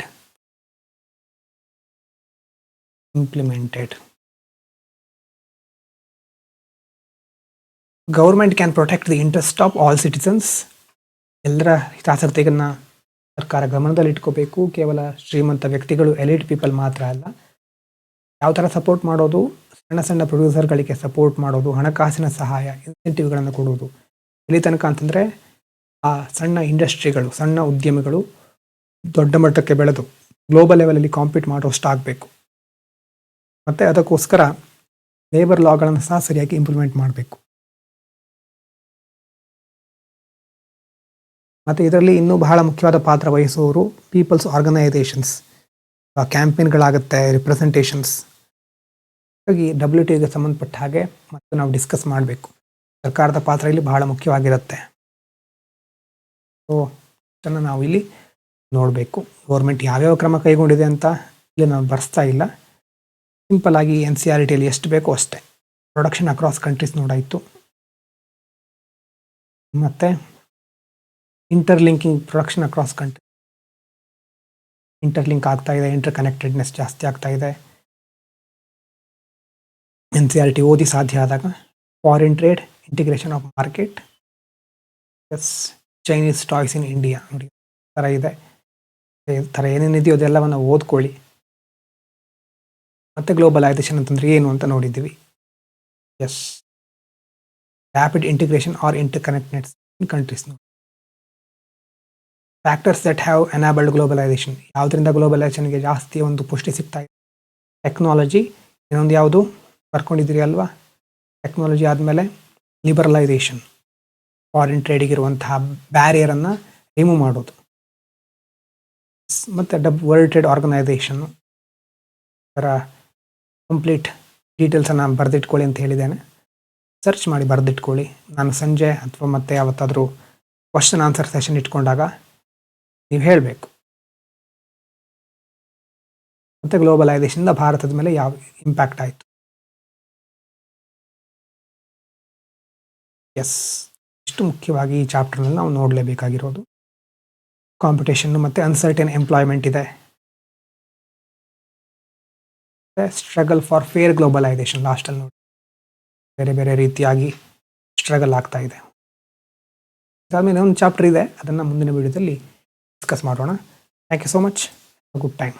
S1: Government can protect the interest of all citizens. ಎಲ್ಲರ ಹಿತಾಸಕ್ತಿಗಳನ್ನ ಸರ್ಕಾರ ಗಮನದಲ್ಲಿ ಇಟ್ಕೋಬೇಕು. ಕೇವಲ ಶ್ರೀಮಂತ ವ್ಯಕ್ತಿಗಳು, ಎಲಿಟ್ ಪೀಪಲ್ ಮಾತ್ರ ಅಲ್ಲ. ಯಾವ ಥರ ಸಪೋರ್ಟ್ ಮಾಡೋದು? ಸಣ್ಣ ಪ್ರೊಡ್ಯೂಸರ್ಗಳಿಗೆ ಸಪೋರ್ಟ್ ಮಾಡೋದು, ಹಣಕಾಸಿನ ಸಹಾಯ, ಇನ್ಸೆಂಟಿವ್ಗಳನ್ನು ಕೊಡೋದು. ಇಲ್ಲಿ ತನಕ ಅಂತಂದರೆ ಆ ಸಣ್ಣ ಇಂಡಸ್ಟ್ರಿಗಳು, ಸಣ್ಣ ಉದ್ಯಮಿಗಳು ದೊಡ್ಡ ಮಟ್ಟಕ್ಕೆ ಬೆಳೆದು ಗ್ಲೋಬಲ್ ಲೆವೆಲಲ್ಲಿ ಕಾಂಪೀಟ್ ಮಾಡೋಷ್ಟು ಆಗಬೇಕು. ಮತ್ತು ಅದಕ್ಕೋಸ್ಕರ ಲೇಬರ್ ಲಾಗಳನ್ನು ಸಹ ಸರಿಯಾಗಿ ಇಂಪ್ಲಿಮೆಂಟ್ ಮಾಡಬೇಕು. ಮತ್ತು ಇದರಲ್ಲಿ ಇನ್ನೂ ಬಹಳ ಮುಖ್ಯವಾದ ಪಾತ್ರ ವಹಿಸುವವರು ಪೀಪಲ್ಸ್ ಆರ್ಗನೈಸೇಷನ್ಸ್. ಕ್ಯಾಂಪೇನ್ಗಳಾಗುತ್ತೆ, ರಿಪ್ರೆಸೆಂಟೇಷನ್ಸ್. ಹಾಗಾಗಿ WTOಗೆ ಸಂಬಂಧಪಟ್ಟ ಹಾಗೆ ಮತ್ತು ನಾವು ಡಿಸ್ಕಸ್ ಮಾಡಬೇಕು. ಸರ್ಕಾರದ ಪಾತ್ರ ಇಲ್ಲಿ ಬಹಳ ಮುಖ್ಯವಾಗಿರುತ್ತೆ. ಸೊ ಇದನ್ನು ನಾವು ಇಲ್ಲಿ ನೋಡಬೇಕು. ಗೌರ್ಮೆಂಟ್ ಯಾವ್ಯಾವ ಕ್ರಮ ಕೈಗೊಂಡಿದೆ ಅಂತ ಇಲ್ಲಿ ನಾವು ಬರ್ಸ್ತಾ ಇಲ್ಲ. ಸಿಂಪಲ್ ಆಗಿ NCERTಯಲ್ಲಿ ಎಷ್ಟು ಬೇಕೋ ಅಷ್ಟೇ. ಪ್ರೊಡಕ್ಷನ್ ಅಕ್ರಾಸ್ ಕಂಟ್ರೀಸ್ ನೋಡಾಯಿತು. ಮತ್ತು interlinking production across country, interlink ಆಗ್ತಾ ಇದೆ, ಇಂಟರ್ ಕನೆಕ್ಟೆಡ್ನೆಸ್ ಜಾಸ್ತಿ ಆಗ್ತಾ ಇದೆ. NCERT ಓದಿ ಸಾಧ್ಯ ಆದಾಗ. Foreign trade, integration of market, Chinese toys in India, ನೋಡಿ ಥರ ಇದೆ. ಈ ಥರ ಏನೇನಿದೆಯೋ ಅದೆಲ್ಲವನ್ನು ಓದ್ಕೊಳ್ಳಿ. ಮತ್ತು ಗ್ಲೋಬಲೈಸೇಷನ್ ಅಂತಂದರೆ ಏನು ಅಂತ ನೋಡಿದ್ದೀವಿ. Rapid integration or inter connectedness in countries. Factors that have enabled globalisation. ಯಾವುದರಿಂದ ಗ್ಲೋಬಲೈಸೇಷನ್ಗೆ ಜಾಸ್ತಿ ಒಂದು ಪುಷ್ಟಿ ಸಿಗ್ತಾ ಇದೆ? ಟೆಕ್ನಾಲಜಿ. ಇನ್ನೊಂದು ಯಾವುದು ಬರ್ಕೊಂಡಿದ್ದೀರಿ ಅಲ್ವಾ? ಟೆಕ್ನಾಲಜಿ ಆದಮೇಲೆ ಲಿಬರಲೈಸೇಷನ್, ಫಾರಿನ್ ಟ್ರೇಡಿಗಿರುವಂತಹ ಬ್ಯಾರಿಯರನ್ನು ರಿಮೂವ್ ಮಾಡೋದು. ಮತ್ತು ವರ್ಲ್ಡ್ ಟ್ರೇಡ್ ಆರ್ಗನೈಸೇಷನ್ನು. ಅದರ ಕಂಪ್ಲೀಟ್ ಡೀಟೇಲ್ಸನ್ನು ಬರೆದಿಟ್ಕೊಳ್ಳಿ ಅಂತ ಹೇಳಿದ್ದೇನೆ. ಸರ್ಚ್ ಮಾಡಿ ಬರೆದಿಟ್ಕೊಳ್ಳಿ. ನಾನು ಸಂಜೆ ಅಥವಾ ಮತ್ತೆ ಯಾವತ್ತಾದರೂ ಕ್ವಶನ್ ಆನ್ಸರ್ ಸೆಷನ್ ಇಟ್ಕೊಂಡಾಗ ನೀವು ಹೇಳಬೇಕು. ಮತ್ತು ಗ್ಲೋಬಲೈಸೇಷನ್ನಿಂದ ಭಾರತದ ಮೇಲೆ ಯಾವ ಇಂಪ್ಯಾಕ್ಟ್ ಆಯಿತು. ಇಷ್ಟು ಮುಖ್ಯವಾಗಿ ಈ ಚಾಪ್ಟರ್ನಲ್ಲಿ ನಾವು ನೋಡಲೇಬೇಕಾಗಿರೋದು. ಕಾಂಪಿಟೇಷನ್ನು ಮತ್ತು ಅನ್ಸರ್ಟನ್ ಎಂಪ್ಲಾಯ್ಮೆಂಟ್ ಇದೆ. ಸ್ಟ್ರಗಲ್ ಫಾರ್ ಫೇರ್ ಗ್ಲೋಬಲೈಸೇಷನ್ ಲಾಸ್ಟಲ್ಲಿ ನೋಡಿ ಬೇರೆ ಬೇರೆ ರೀತಿಯಾಗಿ ಸ್ಟ್ರಗಲ್ ಆಗ್ತಾ ಇದೆ. ಅದಾದಮೇಲೆ ಒಂದು ಚಾಪ್ಟರ್ ಇದೆ, ಅದನ್ನು ಮುಂದಿನ ವಿಡಿಯೋದಲ್ಲಿ ಡಿಸ್ಕಸ್ ಮಾಡೋಣ. Thank you so much. Good time.